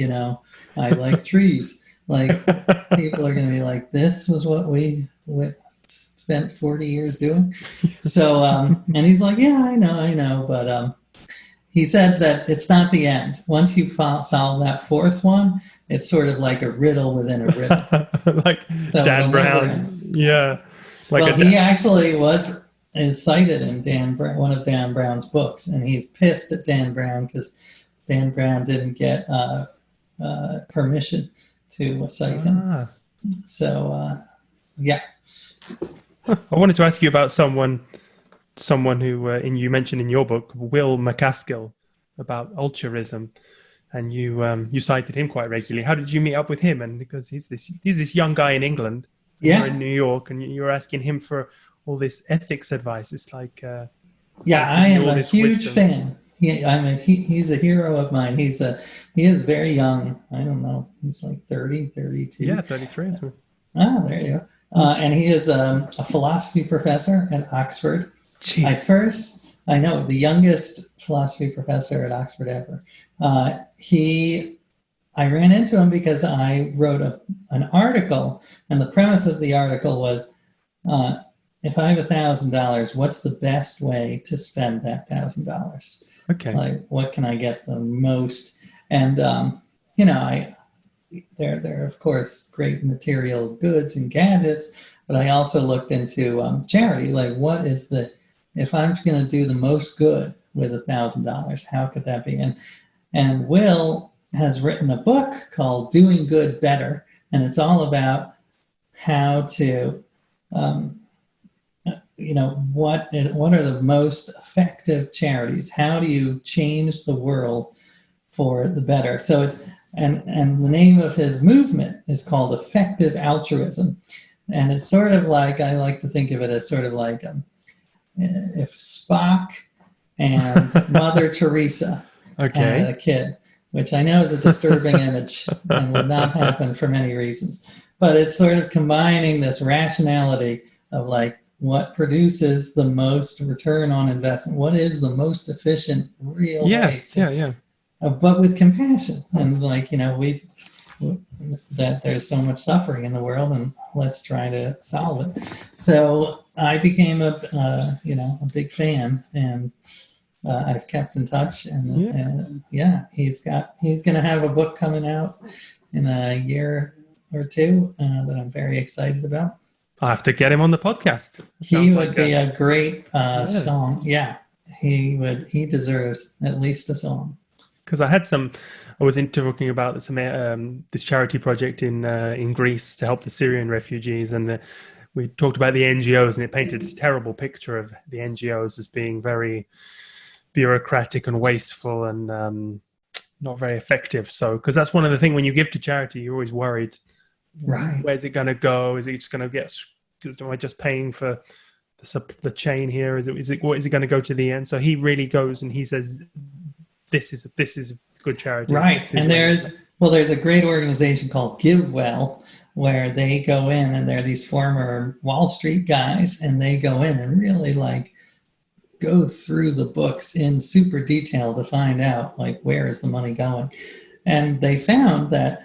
I like trees. Like people are going to be like, this was what we spent 40 years doing. So, and he's like, yeah, I know. But he said that it's not the end. Once you solve that 4th one, it's sort of like a riddle within a riddle. Like so Dan Brown. Yeah. He actually is cited in one of Dan Brown's books, and he's pissed at Dan Brown because Dan Brown didn't get permission to cite him. So, yeah. I wanted to ask you about someone who you mentioned in your book, Will McCaskill, about altruism, and you cited him quite regularly. How did you meet up with him? And because he's this young guy in England, you're in New York, and you were asking him for all this ethics advice. It's like I am a huge fan. He's a hero of mine. He is very young. I don't know. He's like 30, 32. Yeah, 33. There you go. And he is a philosophy professor at Oxford. Jeez. I know, the youngest philosophy professor at Oxford ever. I ran into him because I wrote an article, and the premise of the article was, if I have $1,000, what's the best way to spend that $1,000? Okay. Like, what can I get the most? And you know, there are of course great material goods and gadgets, but I also looked into charity. Like, what is if I'm going to do the most good with $1,000, how could that be? And Will has written a book called Doing Good Better, and it's all about how to, what are the most effective charities? How do you change the world for the better? So and the name of his movement is called Effective Altruism, and it's sort of like, I like to think of it as sort of like if Spock and Mother Teresa had a kid, which I know is a disturbing image and would not happen for many reasons. But it's sort of combining this rationality of like, what produces the most return on investment? What is the most efficient, real way to, but with compassion. And like, that there's so much suffering in the world, and let's try to solve it. So I became a big fan, and I've kept in touch, and he's going to have a book coming out in a year or two that I'm very excited about. I'll have to get him on the podcast. He would be a great song. Yeah, he deserves at least a song. Because I was talking about this charity project in Greece to help the Syrian refugees, and we talked about the NGOs, and it painted a terrible picture of the NGOs as being very bureaucratic and wasteful and not very effective. So, because that's one of the things when you give to charity, you're always worried. Right. Where's it going to go? Is it just going to get? Am I just paying for the chain here? Is it going to go to the end? So he really goes and he says, "This is good charity." Right. And there's a great organization called GiveWell, where they go in, and they're these former Wall Street guys, and they go in and really like go through the books in super detail to find out like, where is the money going. And they found that,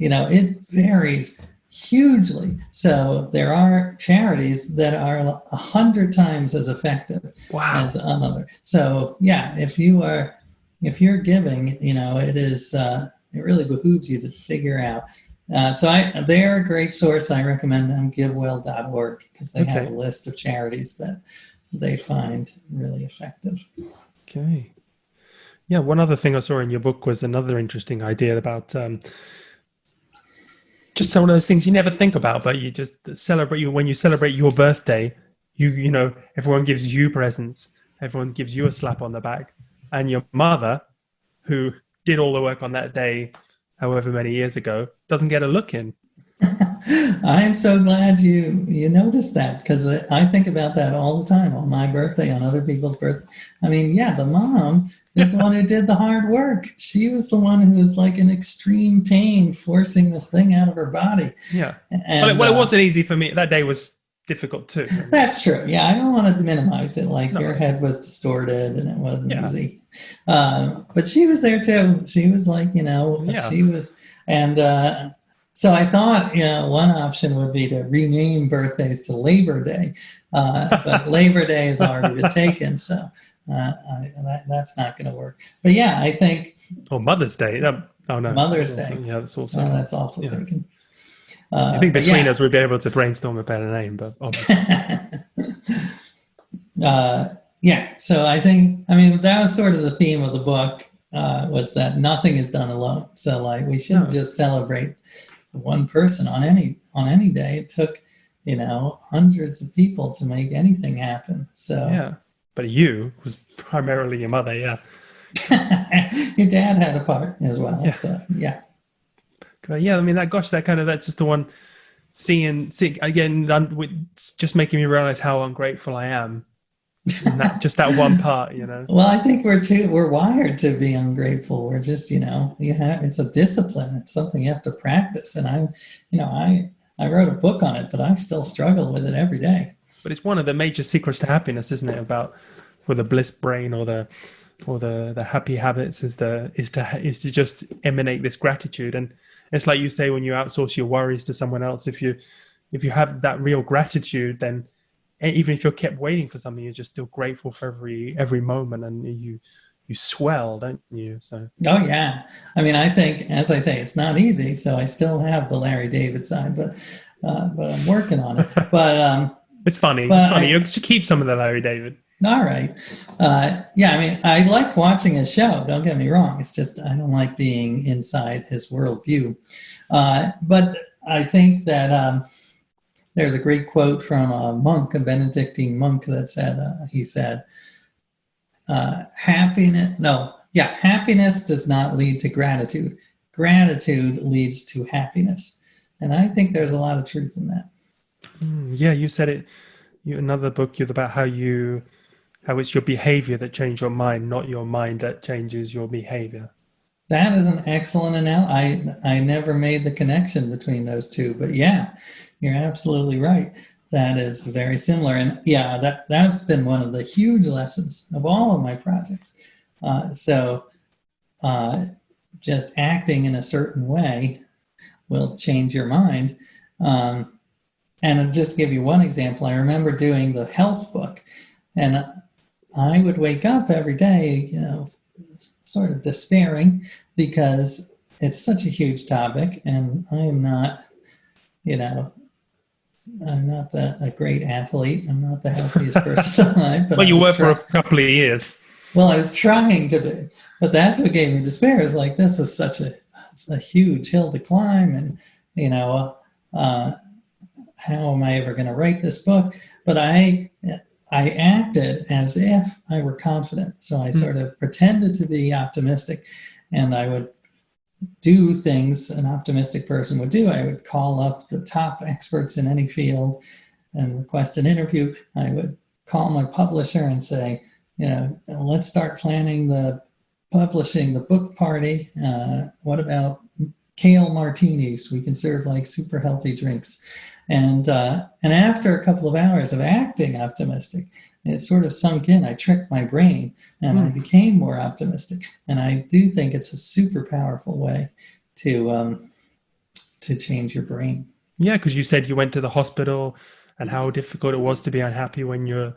it varies hugely. So there are charities that are 100 times as effective as another. So yeah, if you're giving, it really behooves you to figure out. They're a great source. I recommend them, givewell.org, because they have a list of charities that they find really effective. Okay. Yeah, one other thing I saw in your book was another interesting idea about just some of those things you never think about, but you just celebrate. When you celebrate your birthday, everyone gives you presents. Everyone gives you a slap on the back. And your mother, who did all the work on that day, however many years ago, doesn't get a look in. I'm so glad you noticed that, because I think about that all the time, on my birthday, on other people's birthday. I mean, yeah, the mom is the one who did the hard work. She was the one who was like in extreme pain, forcing this thing out of her body. Yeah. And, well, it wasn't easy for me. That day was difficult too. That's true. Yeah, I don't want to minimize it. Like, your head was distorted and it wasn't easy. But she was there too. She was like, she was, and so I thought, one option would be to rename birthdays to Labor Day, but Labor Day has already been taken, so that's not going to work. But yeah, I think. Oh, Mother's Day. Oh no, Mother's Day. Yeah, that's also taken. I think between us we'd be able to brainstorm a better name, but obviously. So I think, that was sort of the theme of the book, was that nothing is done alone. So like, we shouldn't just celebrate one person on any day. It took, hundreds of people to make anything happen. So yeah, but you was primarily your mother. Yeah. Your dad had a part as well. Yeah. But yeah. That's just the one. Seeing again, just making me realize how ungrateful I am. Just that one part, Well, I think we're wired to be ungrateful. We're just, it's a discipline. It's something you have to practice. And I wrote a book on it, but I still struggle with it every day. But it's one of the major secrets to happiness, isn't it? For the bliss brain or the happy habits is to just emanate this gratitude. And it's like you say, when you outsource your worries to someone else, if you have that real gratitude, then even if you're kept waiting for something, you're just still grateful for every moment, and swell, don't you? So Oh yeah. I mean, I think, as I say, it's not easy. So I still have the Larry David side, but I'm working on it. But it's funny. but It's funny. You should keep some of the Larry David. all right. Yeah, I mean, I like watching his show. Don't get me wrong. It's just I don't like being inside his worldview. But I think that there's a great quote from a monk, a Benedictine monk, that said, he said, happiness does not lead to gratitude. Gratitude leads to happiness. And I think there's a lot of truth in that. Yeah, you said it. Another book about how it's your behavior that changes your mind, not your mind that changes your behavior. That is an excellent analogy. I never made the connection between those two, but yeah, you're absolutely right. That is very similar. And yeah, that's been one of the huge lessons of all of my projects. Just acting in a certain way will change your mind. And I'll just give you one example. I remember doing the health book, and I would wake up every day, sort of despairing because it's such a huge topic, and I am not, I'm not a great athlete. I'm not the healthiest person alive. But well, you were for a couple of years. Well, I was trying to be, but that's what gave me despair. Is like, this is it's a huge hill to climb, and how am I ever going to write this book? But I acted as if I were confident. So I sort of pretended to be optimistic, and I would do things an optimistic person would do. I would call up the top experts in any field and request an interview. I would call my publisher and say, let's start planning publishing the book party. What about kale martinis? We can serve like super healthy drinks. And after a couple of hours of acting optimistic, it sort of sunk in. I tricked my brain, and I became more optimistic. And I do think it's a super powerful way to change your brain. Yeah, because you said you went to the hospital and how difficult it was to be unhappy when you're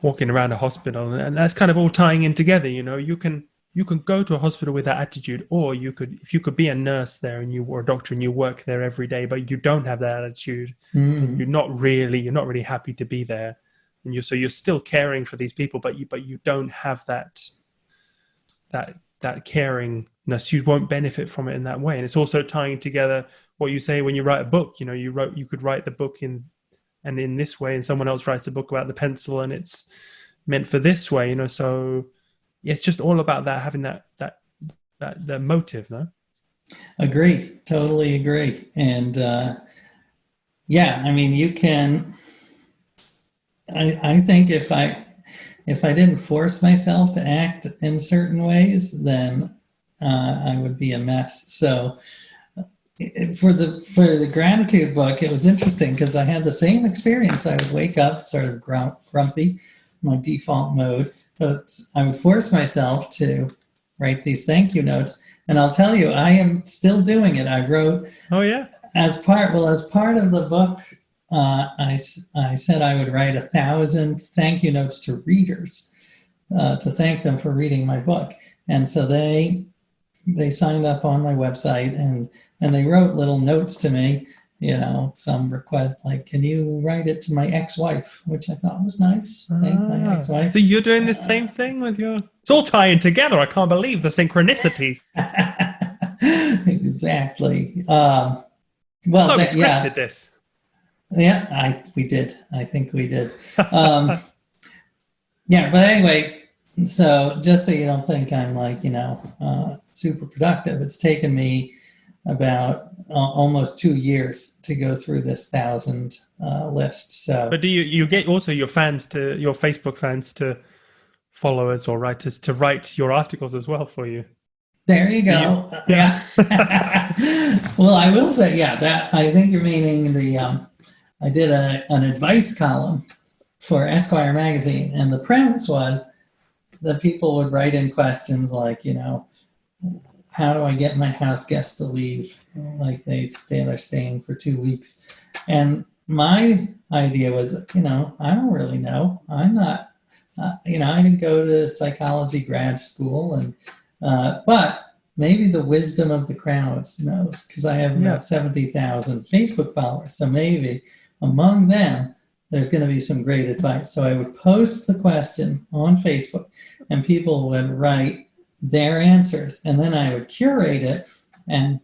walking around a hospital, and that's kind of all tying in together. You can go to a hospital with that attitude, or if you could be a nurse there or a doctor and you work there every day, but you don't have that attitude, and you're not really happy to be there, and you're still caring for these people, but you don't have that caringness. You won't benefit from it in that way. And it's also tying together what you say when you write a book. You could write the book in this way, and someone else writes a book about the pencil and it's meant for this way. So it's just all about that, having that motive, no? Agree. Totally agree. And I mean, you can. I think if I didn't force myself to act in certain ways, then I would be a mess. So for the gratitude book, it was interesting because I had the same experience. I would wake up sort of grumpy, my default mode, but I would force myself to write these thank you notes. And I'll tell you, I am still doing it. I wrote. Oh yeah. As part of the book, I said I would write 1,000 thank you notes to readers to thank them for reading my book. And so they signed up on my website and they wrote little notes to me, some request like, can you write it to my ex-wife, which I thought was nice. Thank my ex-wife. So you're doing the same thing with it's all tying together. I can't believe the synchronicities. Exactly. Well, we scripted this. Yeah, we did. I think we did. But anyway, so just so you don't think I'm like, super productive, it's taken me about almost 2 years to go through this 1,000 list. So, but do you get also your Facebook fans to followers or writers to write your articles as well for you? There you go. Yeah. Well, I will say, that I think you're meaning I did an advice column for Esquire magazine, and the premise was that people would write in questions like, how do I get my house guests to leave? Like they're staying for 2 weeks. And my idea was, I don't really know. I'm I didn't go to psychology grad school, and but maybe the wisdom of the crowds knows, because I have about 70,000 Facebook followers. So maybe among them, there's going to be some great advice. So I would post the question on Facebook, and people would write their answers, and then I would curate it and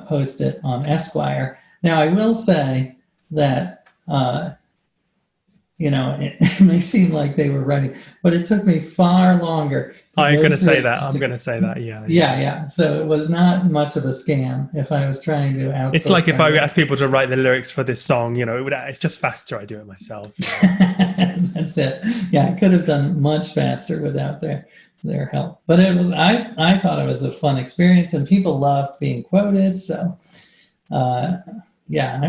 post it on Esquire. Now, I will say that, it may seem like they were writing, but it took me far longer. I'm going to say that. Yeah. So it was not much of a scam if I was trying to outsource. It's like if I ask people to write the lyrics for this song, it's just faster. I do it myself. That's it. Yeah, I could have done much faster without their help. But it was. I thought it was a fun experience, and people loved being quoted. So, I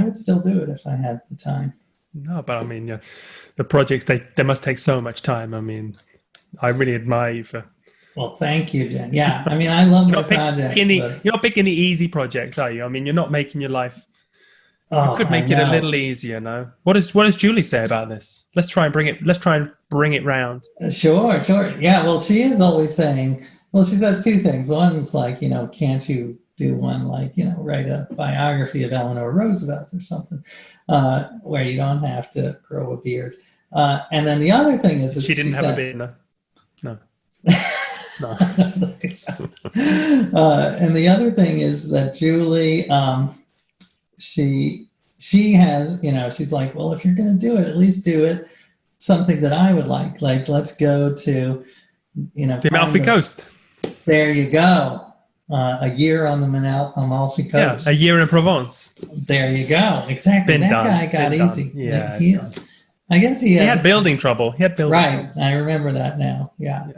would still do it if I had the time. No, but I mean, the projects, they must take so much time. I mean, I really admire you for... Well, thank you, Jen. Yeah, I mean, I love my projects. You're not picking the easy projects, are you? I mean, you're not making your life... you could make it a little easier, no? What does Julie say about this? Let's try and bring it round. Sure. Yeah, well, she is always saying... Well, she says two things. One's like, can't you do one like, write a biography of Eleanor Roosevelt or something, where you don't have to grow a beard. And then the other thing is that she didn't have a beard, no. No. And the other thing is that Julie, she has, she's like, well, if you're going to do it, at least do it something that I would like. Like, let's go to, the Amalfi Coast. There you go. A year on the Amalfi Coast. Yeah, a year in Provence. There you go. Exactly. That guy got easy. Yeah. I guess he had building trouble. Right. I remember that now. Yeah.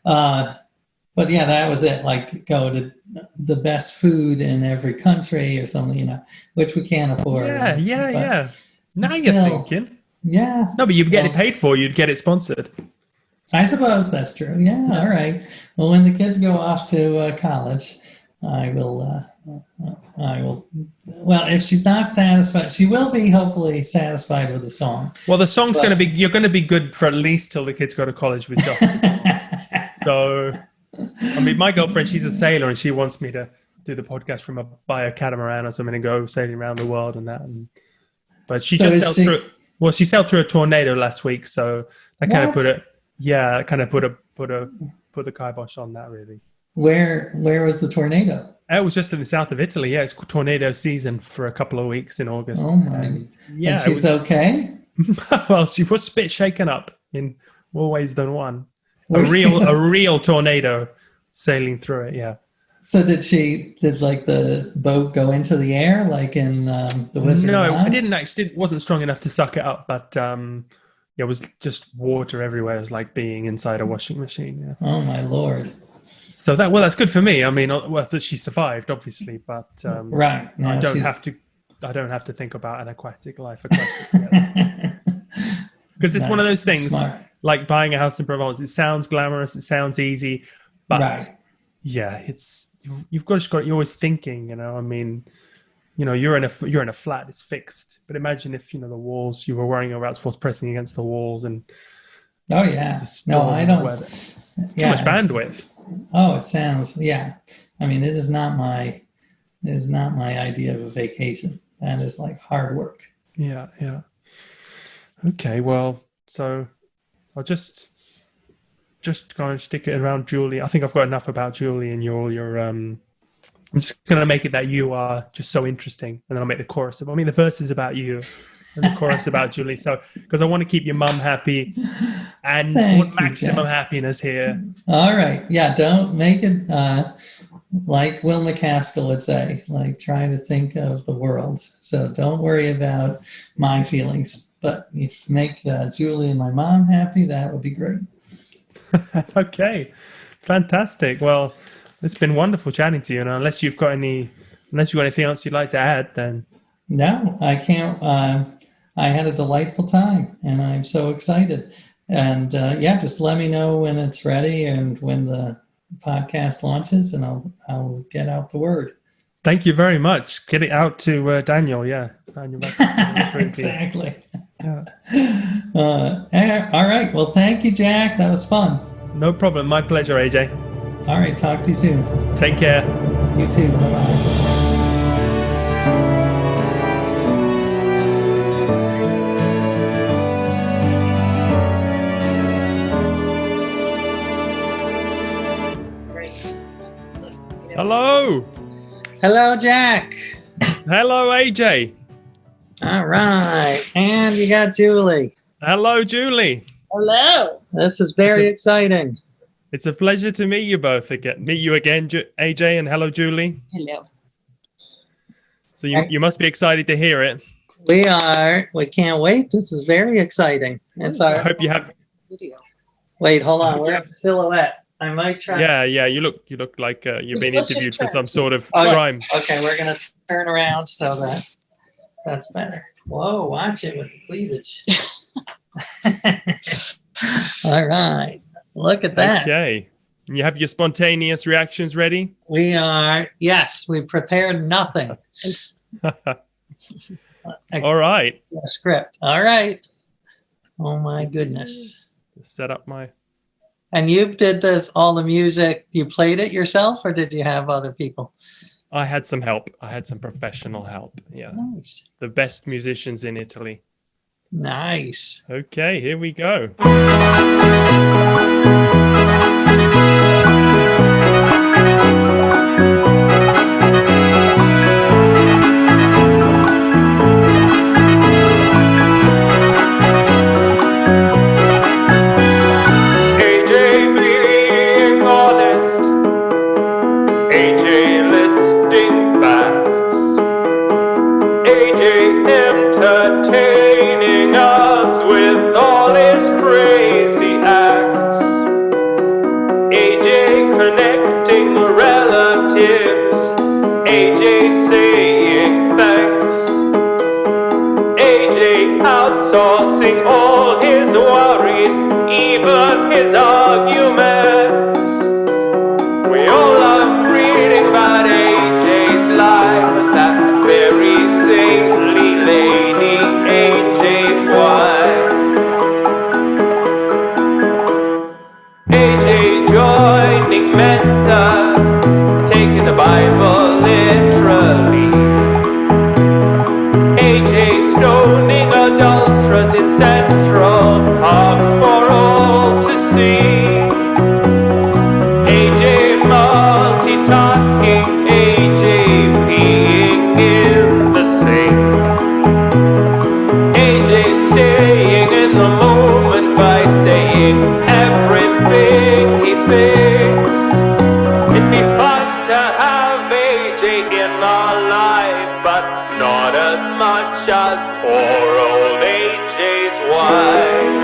But yeah, that was it. Like, go to the best food in every country or something, which we can't afford. Yeah. Now you're thinking. Yeah. No, but you'd get it paid for. You'd get it sponsored. I suppose that's true. Yeah. All right. Well, when the kids go off to college, I will. Well, if she's not satisfied, she will be hopefully satisfied with the song. Well, the song's going to be. You're going to be good for at least till the kids go to college with jobs. So, I mean, my girlfriend, she's a sailor, and she wants me to do the podcast from buy a catamaran or something and go sailing around the world and that. But she just sailed through. Well, she sailed through a tornado last week, so I kind of put it. Yeah, kind of put the kibosh on that, really. Where was the tornado? It was just in the south of Italy. Yeah, it's tornado season for a couple of weeks in August. Oh my! And she's okay. Well, she was a bit shaken up in more ways than one. A real tornado sailing through it. Yeah. So did the boat go into the air like in the Wizard of Oz? No, it didn't actually. It wasn't strong enough to suck it up, but. It was just water everywhere. It was like being inside a washing machine. Yeah. Oh my Lord! So that's good for me. I mean, that she survived, obviously, but right. I don't have to think about an aquatic life because it's one of those things. Smart. Like buying a house in Provence. It sounds glamorous. It sounds easy, but you're always thinking. I mean. You're in a flat. It's fixed. But imagine if the walls you were worrying about was pressing against the walls and. Oh yeah. No, I don't. Too much bandwidth. Oh, it sounds. Yeah. I mean, it is not my idea of a vacation. That is like hard work. Yeah. Okay. Well, so I'll just go and stick it around Julie. I think I've got enough about Julie and your I'm just going to make it that you are just so interesting. And then I'll make the chorus. The verse is about you and the chorus about Julie. So, because I want to keep your mum happy and want maximum happiness here. All right. Yeah. Don't make it like Will McCaskill would say, like trying to think of the world. So don't worry about my feelings, but if you make Julie and my mom happy, that would be great. Okay. Fantastic. Well, it's been wonderful chatting to you, and unless you've got anything else you'd like to add, then no, I can't. I had a delightful time, and I'm so excited. And just let me know when it's ready and when the podcast launches, and I'll get out the word. Thank you very much. Get it out to Daniel. Yeah, Daniel. Exactly. All right. Well, thank you, Jack. That was fun. No problem. My pleasure, AJ. All right. Talk to you soon. Take care. You too. Bye-bye. Hello. Hello, Jack. Hello, AJ. All right. And you got Julie. Hello, Julie. Hello. This is very exciting. It's a pleasure to meet you both again. Meet you again, AJ, and hello, Julie. Hello. So you must be excited to hear it. We are. We can't wait. This is very exciting. It's I our. hope you have. Video. Wait, hold on. We're in silhouette. I might try. Yeah. You look like you've been Let's just interviewed for turn. some sort of Oh, yeah. crime. Okay, we're gonna turn around so that's better. Whoa, watch it with the cleavage. All right. Look at that. Okay. You have your spontaneous reactions ready? We are, yes, we prepared nothing. It's All right. a script. All right. Oh my goodness. Set up my. And you did this, all the music, you played it yourself or did you have other people? I had some help. I had some professional help. Yeah. Nice. The best musicians in Italy. Nice. Okay, here we go. AJ being honest, AJ listing facts, AJ entertaining us with all his crazy acts, AJ connecting relatives, AJ saying thanks, AJ outsourcing all his worries, even his arguments. We all love reading about AJ's life and that very saintly lady, AJ's wife. AJ joining Mensa, taking the Bible literally. AJ stoning adulterers in Central Park for all to see. AJ multitasking, AJ peeing in the sink. AJ staying in the moment by saying everything he thinks. It'd be fun to have AJ in our life, but not as much as poor old AJ's wife.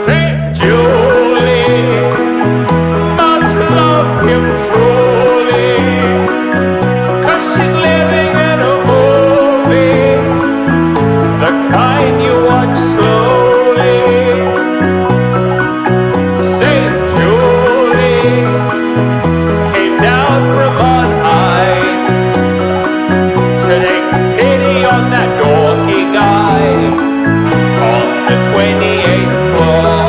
Saint Julie must love him truly, 'cause she's living in a movie, the kind you watch slowly. Saint Julie came down from on high to take pity on that dorky guy on the 28th floor.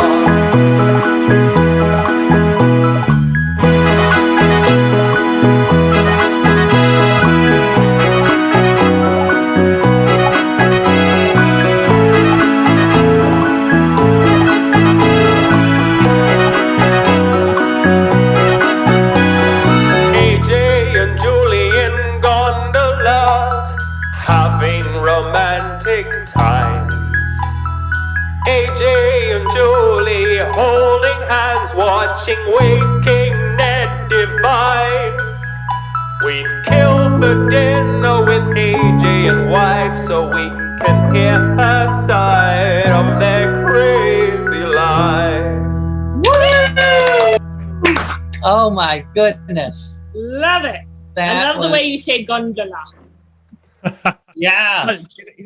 AJ and Julie in gondolas, having romantic times. AJ and Julie holding hands, watching Waking Ned Divine. We'd kill for dinner with AJ and wife so we can hear her side of their crazy life. Oh my goodness. Love it. I love the way you say gondola. Yeah.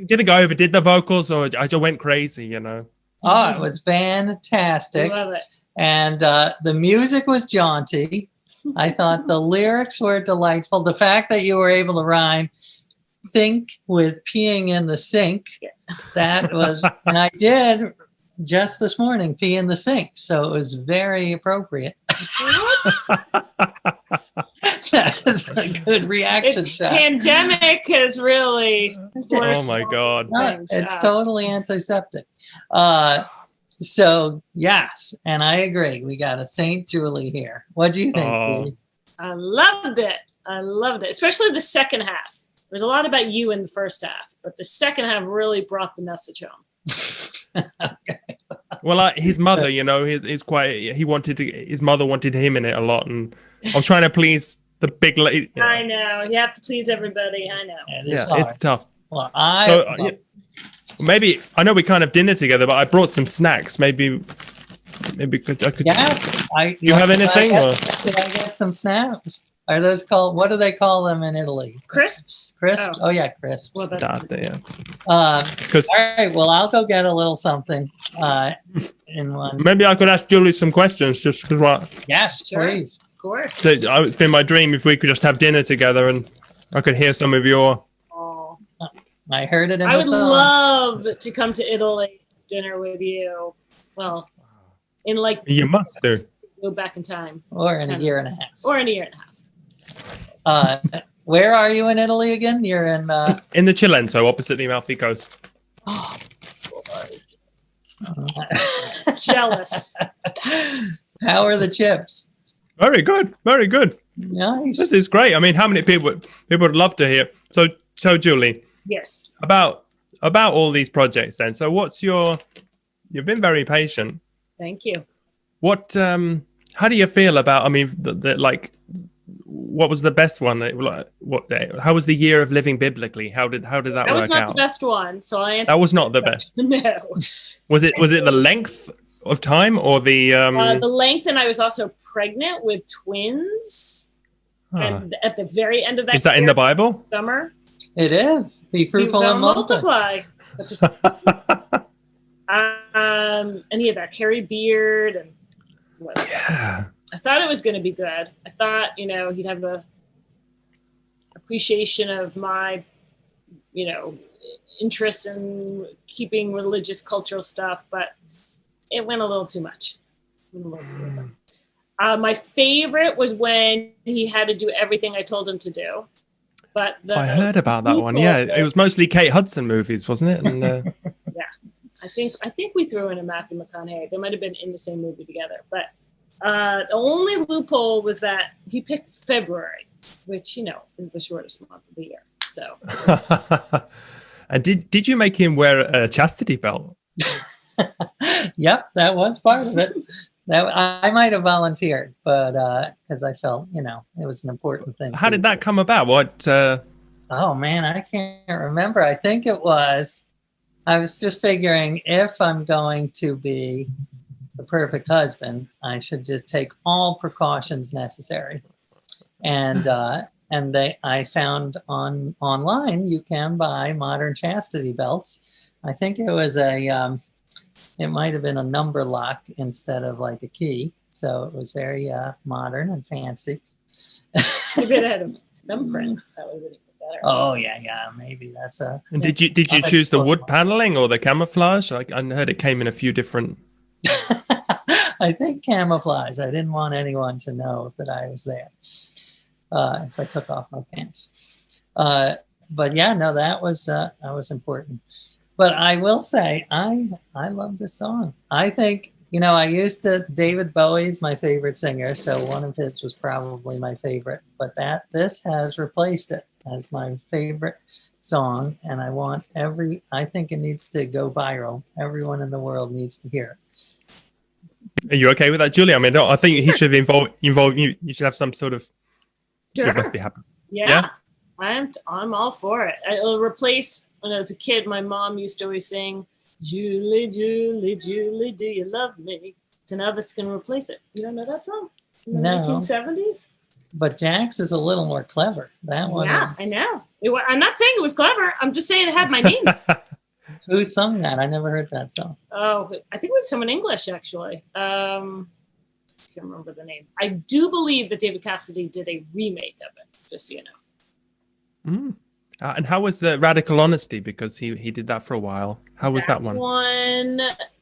Didn't go over, did the vocals, or I just went crazy, you know? Oh, it was fantastic. Love it. And the music was jaunty. I thought the lyrics were delightful. The fact that you were able to rhyme think with peeing in the sink. That was, and I did just this morning pee in the sink, so it was very appropriate. That is a good reaction shot. Pandemic has really forced Oh my God. things It's out. totally antiseptic. So yes, and I agree. We got a St. Julie here. What do you think, Oh. Julie? I loved it. I loved it, especially the second half. There's a lot about you in the first half, but the second half really brought the message home. Well, his mother, he's quite. His mother wanted him in it a lot, and I was trying to please the big lady. I know. You have to please everybody. I know. It's tough. Well, Maybe I know we can't have dinner together, but I brought some snacks. Maybe I could. Yeah. You have anything? Did I get some snaps? Are those called? What do they call them in Italy? Crisps? Crisps? Oh yeah, crisps. Well, that's Yeah. All 'Cause right. Well, I'll go get a little something. In one. maybe I could ask Julie some questions, just because Yes, Sure. please. of course. it's been my dream if we could just have dinner together and I could hear some of your. Oh. I heard it in I the would song. love to come to Italy dinner with you. Well, in like You must do. go back in time, Or in a year and a half. or in a year and a half. Where are you in Italy again? You're in. In the Cilento, opposite the Amalfi Coast. Oh, jealous. How are the chips? Very good. Very good. Nice. This is great. I mean, how many people would love to hear? So Julie, Yes. about all these projects then. So you've been very patient. Thank you. What how do you feel about, I mean, what was the best one? How was the year of living biblically? How did that That was work not out? the best one, so I answered. That was not the best. No. Was it the length of time or the The length, and I was also pregnant with twins. And at the very end of that, Is that in the Bible? Summer, It is. Be fruitful and multiply. And he had that hairy beard, and whatever. Yeah. I thought it was going to be good. I thought, he'd have a appreciation of my, interest in keeping religious cultural stuff, but it went a little too much. My favorite was when he had to do everything I told him to do. But I heard about that one. Yeah, it was mostly Kate Hudson movies, wasn't it? And yeah, I think we threw in a Matthew McConaughey. They might have been in the same movie together. But the only loophole was that he picked February, which is the shortest month of the year. So. Uh, And did you make him wear a chastity belt? Yep, that was part of it. That I might have volunteered, but because I felt, it was an important thing. How did that come about? What? Oh man, I can't remember. I think I was just figuring if I'm going to be the perfect husband, I should just take all precautions necessary. And I found online you can buy modern chastity belts. I think it was it might have been a number lock instead of like a key. So it was very modern and fancy. If it had a thumbprint, that would have been better. Oh yeah, maybe that's a. And did you choose the wood paneling or the camouflage? I heard it came in a few different. I think camouflage. I didn't want anyone to know that I was there if I took off my pants. But yeah, no, that was important. But I will say, I love this song. I think, David Bowie's my favorite singer, so one of his was probably my favorite. But this has replaced it as my favorite song, and I think it needs to go viral. Everyone in the world needs to hear it. Are you okay with that, Julie? I mean, I think he should involve you. You should have some sort of. Sure. You must be happy. Yeah. I'm all for it. It'll replace, when I was a kid, my mom used to always sing, Julie, Julie, Julie, do you love me? So now this can replace it. You don't know that song? In the 1970s? But Jax is a little more clever. That one is... I know. I'm not saying it was clever. I'm just saying it had my name. Who sung that? I never heard that song. Oh, I think it was someone English, actually. I can't remember the name. I do believe that David Cassidy did a remake of it, just so you know. And how was the Radical Honesty? Because he did that for a while. How was that one? One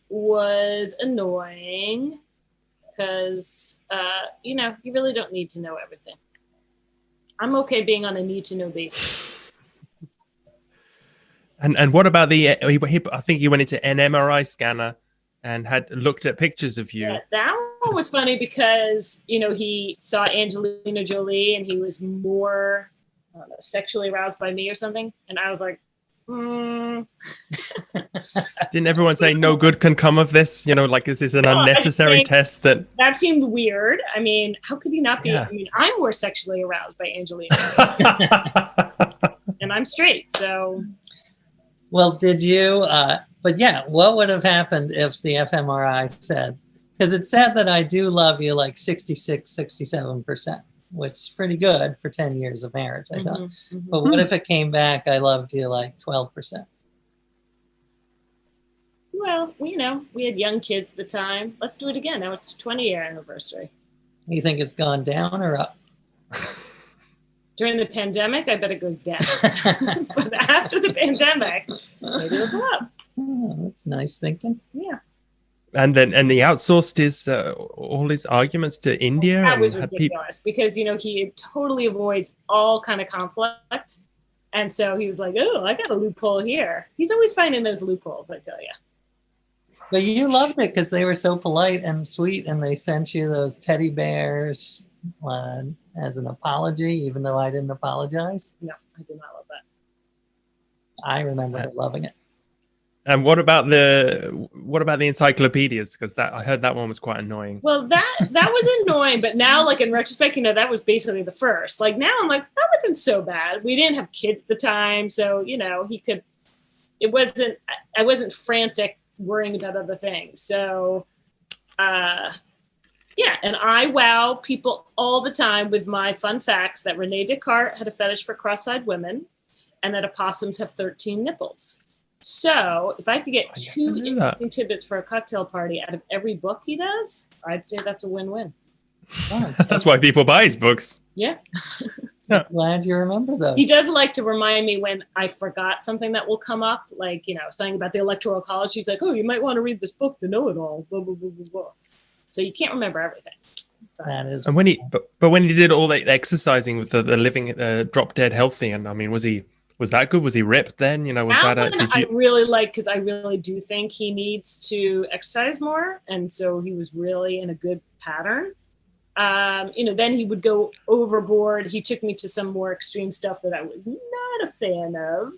was annoying because, you really don't need to know everything. I'm okay being on a need-to-know basis. And what about I think he went into an MRI scanner and had looked at pictures of you. Yeah, that one was funny because, he saw Angelina Jolie and he was more, I don't know, sexually aroused by me or something. And I was like, Didn't everyone say no good can come of this? Like this is an unnecessary test that seemed weird. I mean, how could he not be? Yeah. I mean, I'm more sexually aroused by Angelina. And I'm straight, so. Well, did you, but yeah, what would have happened if the fMRI said, because it said that I do love you like 66, 67%, which is pretty good for 10 years of marriage, I thought. Mm-hmm. But what if it came back, I loved you like 12%? Well, we had young kids at the time. Let's do it again. Now it's 20-year anniversary. You think it's gone down or up? During the pandemic, I bet it goes down. But after the pandemic, maybe it'll go up. Oh, that's nice thinking. Yeah. And he outsourced his all his arguments to India. That was ridiculous because he totally avoids all kind of conflict, and so he was like, "Oh, I got a loophole here." He's always finding those loopholes, I tell you. But you loved it because they were so polite and sweet, and they sent you those teddy bears as an apology, even though I didn't apologize. No, I did not love that. I remember loving it. And what about the encyclopedias? Because I heard that one was quite annoying. Well, that was annoying, but now, like in retrospect, that was basically the first. Like now, I'm like, that wasn't so bad. We didn't have kids at the time, so he could. It wasn't. I wasn't frantic worrying about other things. So, yeah, and I wow people all the time with my fun facts that Rene Descartes had a fetish for cross-eyed women, and that opossums have 13 nipples. So if I could get 2 interesting tidbits for a cocktail party out of every book he does, I'd say that's a win-win. Oh, that's why people buy his books. Yeah. So glad you remember those. He does like to remind me when I forgot something that will come up, like, something about the Electoral College. He's like, oh, you might want to read this book to know it all, blah, blah, blah, blah, blah. So you can't remember everything. That is. And when he did all the exercising with the living drop dead healthy, and I mean, was that good? Was he ripped then? I really like, because I really do think he needs to exercise more, and so he was really in a good pattern. Then he would go overboard. He took me to some more extreme stuff that I was not a fan of.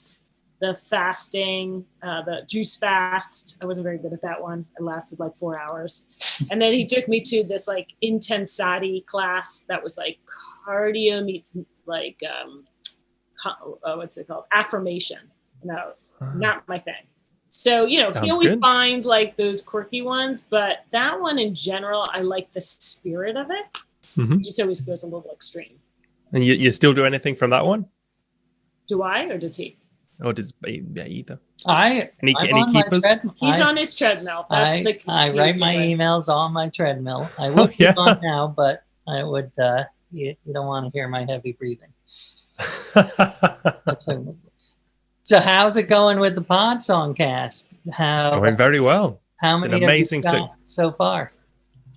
The fasting, the juice fast. I wasn't very good at that one. It lasted like 4 hours. And then he took me to this like intensati class that was like cardio meets like, what's it called? Affirmation. No, not my thing. So, he always find like those quirky ones, but that one in general, I like the spirit of it. Mm-hmm. It just always goes a little extreme. And you still do anything from that one? Do I, or does he? Or does either? Any keepers? He's on his treadmill. That's I write my emails on my treadmill. I would keep on now, but I would. You don't want to hear my heavy breathing. So how's it going with the Podsong cast? It's going very well. How many amazing have you got so far?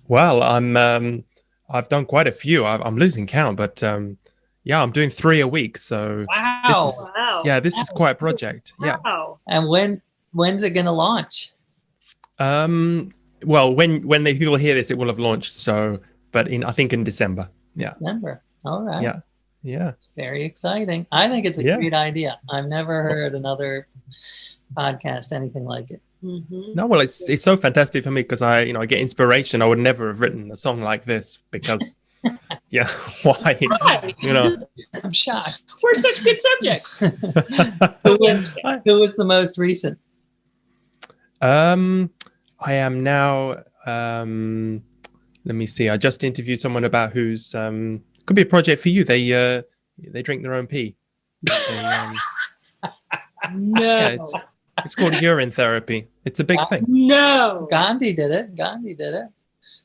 Well, I've done quite a few. I'm losing count, but yeah, I'm doing 3 a week. So this is quite a project. Wow. Yeah. And when's it going to launch? Well, when the people hear this, it will have launched. So, but I think in December. Yeah. December. All right. Yeah. Yeah. It's very exciting. I think it's a great idea. I've never heard another podcast anything like it. Mm-hmm. No, well, it's so fantastic for me because I get inspiration. I would never have written a song like this because, why? I'm shocked. We're such good subjects. Who was the most recent? I am now. Let me see. I just interviewed someone about who's could be a project for you. They drink their own pee. No. Yeah, it's called urine therapy. It's a big thing. No. Gandhi did it.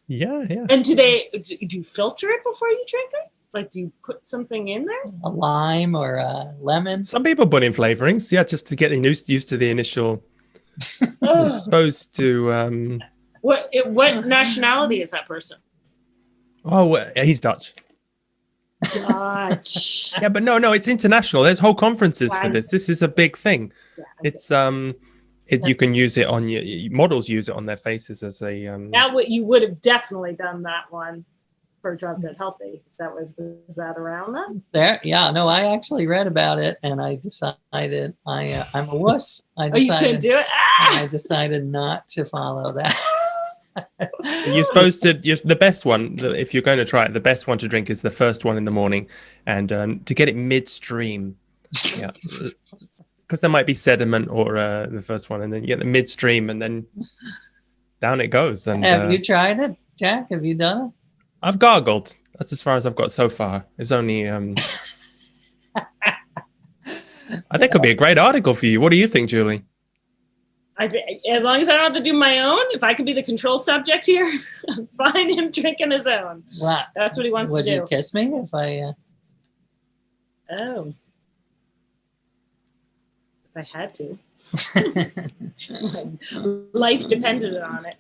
Yeah. And do you filter it before you drink it? Like, do you put something in there? A lime or a lemon. Some people put in flavorings, yeah, just to get used to the initial. It's Ugh. supposed to. What nationality is that person? He's Dutch. Dutch. Yeah, but no, it's international. There's whole conferences for this. This is a big thing. Yeah, It's you can use it on your models. Use it on their faces as a. You would have definitely done that one for Drop Dead Healthy. Was that around then? There, yeah, no, I actually read about it, and I decided I'm a wuss. You couldn't do it. I decided not to follow that. You're supposed to. The best one, if you're going to try it, the best one to drink is the first one in the morning, and to get it midstream. Yeah, because there might be sediment or the first one, and then you get the midstream, and then down it goes. And have you tried it, Jack? Have you done it? I've gargled. That's as far as I've got so far. It's only. I think it could be a great article for you. What do you think, Julie? As long as I don't have to do my own, if I could be the control subject here, find him drinking his own. Well, that's what he wants to do. Would you kiss me if I? Oh, if I had to, life depended on it.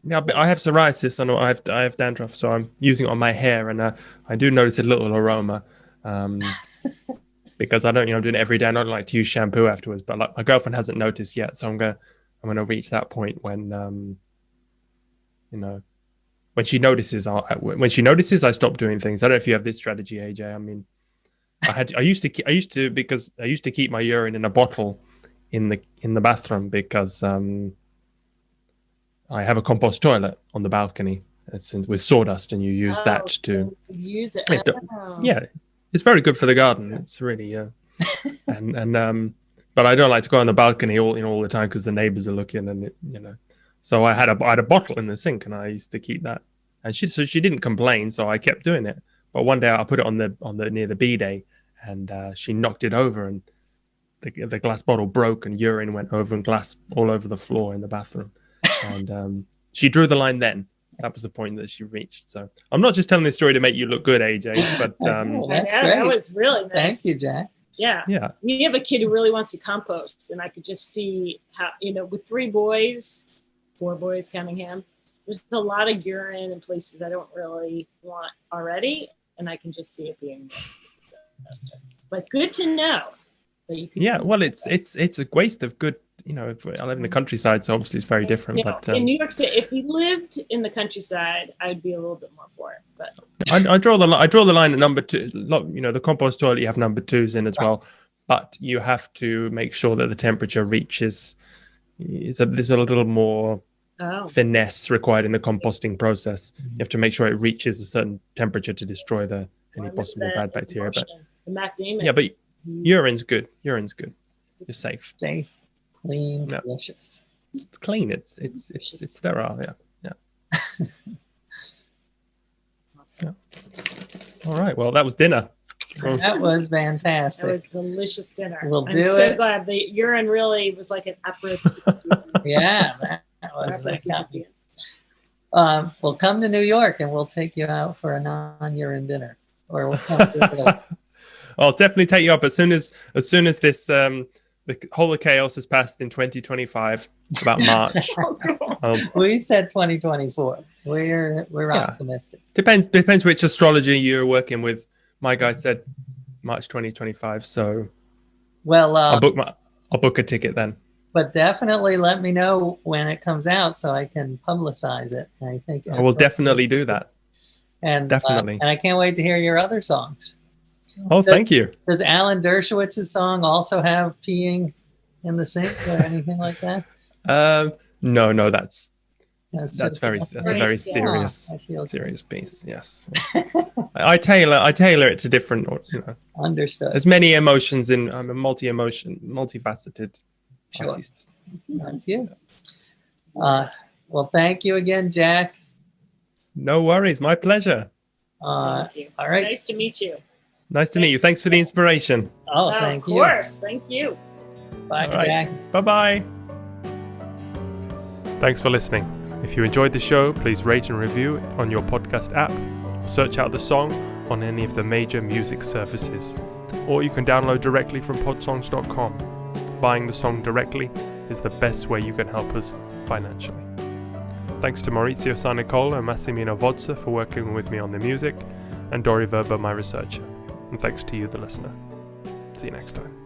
Yeah, but I have psoriasis and I have dandruff, so I'm using it on my hair, and I do notice a little aroma. Because I'm doing it every day. I don't like to use shampoo afterwards, but like my girlfriend hasn't noticed yet, so I'm gonna reach that point when when she notices. I stop doing things. I don't know if you have this strategy, AJ. I mean, I used to keep my urine in a bottle in the bathroom because I have a compost toilet on the balcony. It's with sawdust, and you use that to use it. Yeah. It's very good for the garden. It's really, but I don't like to go on the balcony all the time because the neighbors are looking, and So I had a bottle in the sink, and I used to keep that. And she didn't complain, so I kept doing it. But one day I put it on the near the bidet, and she knocked it over, and the glass bottle broke, and urine went over, and glass all over the floor in the bathroom. And she drew the line then. That was the point that she reached. So I'm not just telling this story to make you look good, AJ, but that's great. That was really nice. Thank you, Jack. Yeah. We have a kid who really wants to compost, and I could just see how, with 4 boys counting him, there's a lot of urine in places I don't really want already, and I can just see it being disgusting. But good to know that you can. Yeah, well, it's a waste of good. I live in the countryside, so obviously it's very different. But in New York City, if we lived in the countryside, I'd be a little bit more for it. But I draw the line at number 2. The compost toilet, you have number 2s in as well, but you have to make sure that the temperature reaches. There's a little more finesse required in the composting process. You have to make sure it reaches a certain temperature to destroy any possible bad bacteria. But the Macadamia. Yeah, but urine's good. You're safe. Safe. Clean, delicious. It's clean. It's sterile. Yeah. Awesome. All right. Well, that was dinner. That was fantastic. That was delicious dinner. I'm so glad the urine really was like an aperitif. Yeah, that got me. We'll come to New York and we'll take you out for a non-urine dinner, or we'll come to I'll definitely take you up as soon as this. The whole of chaos has passed in 2025, about March. We said 2024. We're optimistic. Depends which astrology you're working with. My guy said March 2025, so I'll book a ticket then. But definitely let me know when it comes out so I can publicize it. I think I will definitely do that. And definitely. And I can't wait to hear your other songs. Oh, thank you. Does Alan Dershowitz's song also have peeing in the sink or anything like that? No, that's a very serious piece. Yes. I tailor it to different. Understood. There's many emotions in. I'm a multifaceted artist. That's you. Well, thank you again, Jack. No worries. My pleasure. Thank you. All right. Nice to meet you. Nice to meet you. Thanks for the inspiration. Oh, thank you. Of course. Thank you. Bye, right. Jack. Bye-bye. Thanks for listening. If you enjoyed the show, please rate and review it on your podcast app. Search out the song on any of the major music services, or you can download directly from podsongs.com. Buying the song directly is the best way you can help us financially. Thanks to Maurizio Sarnicola and Massimino Vodza for working with me on the music, and Dori Verba, my researcher. And thanks to you, the listener. See you next time.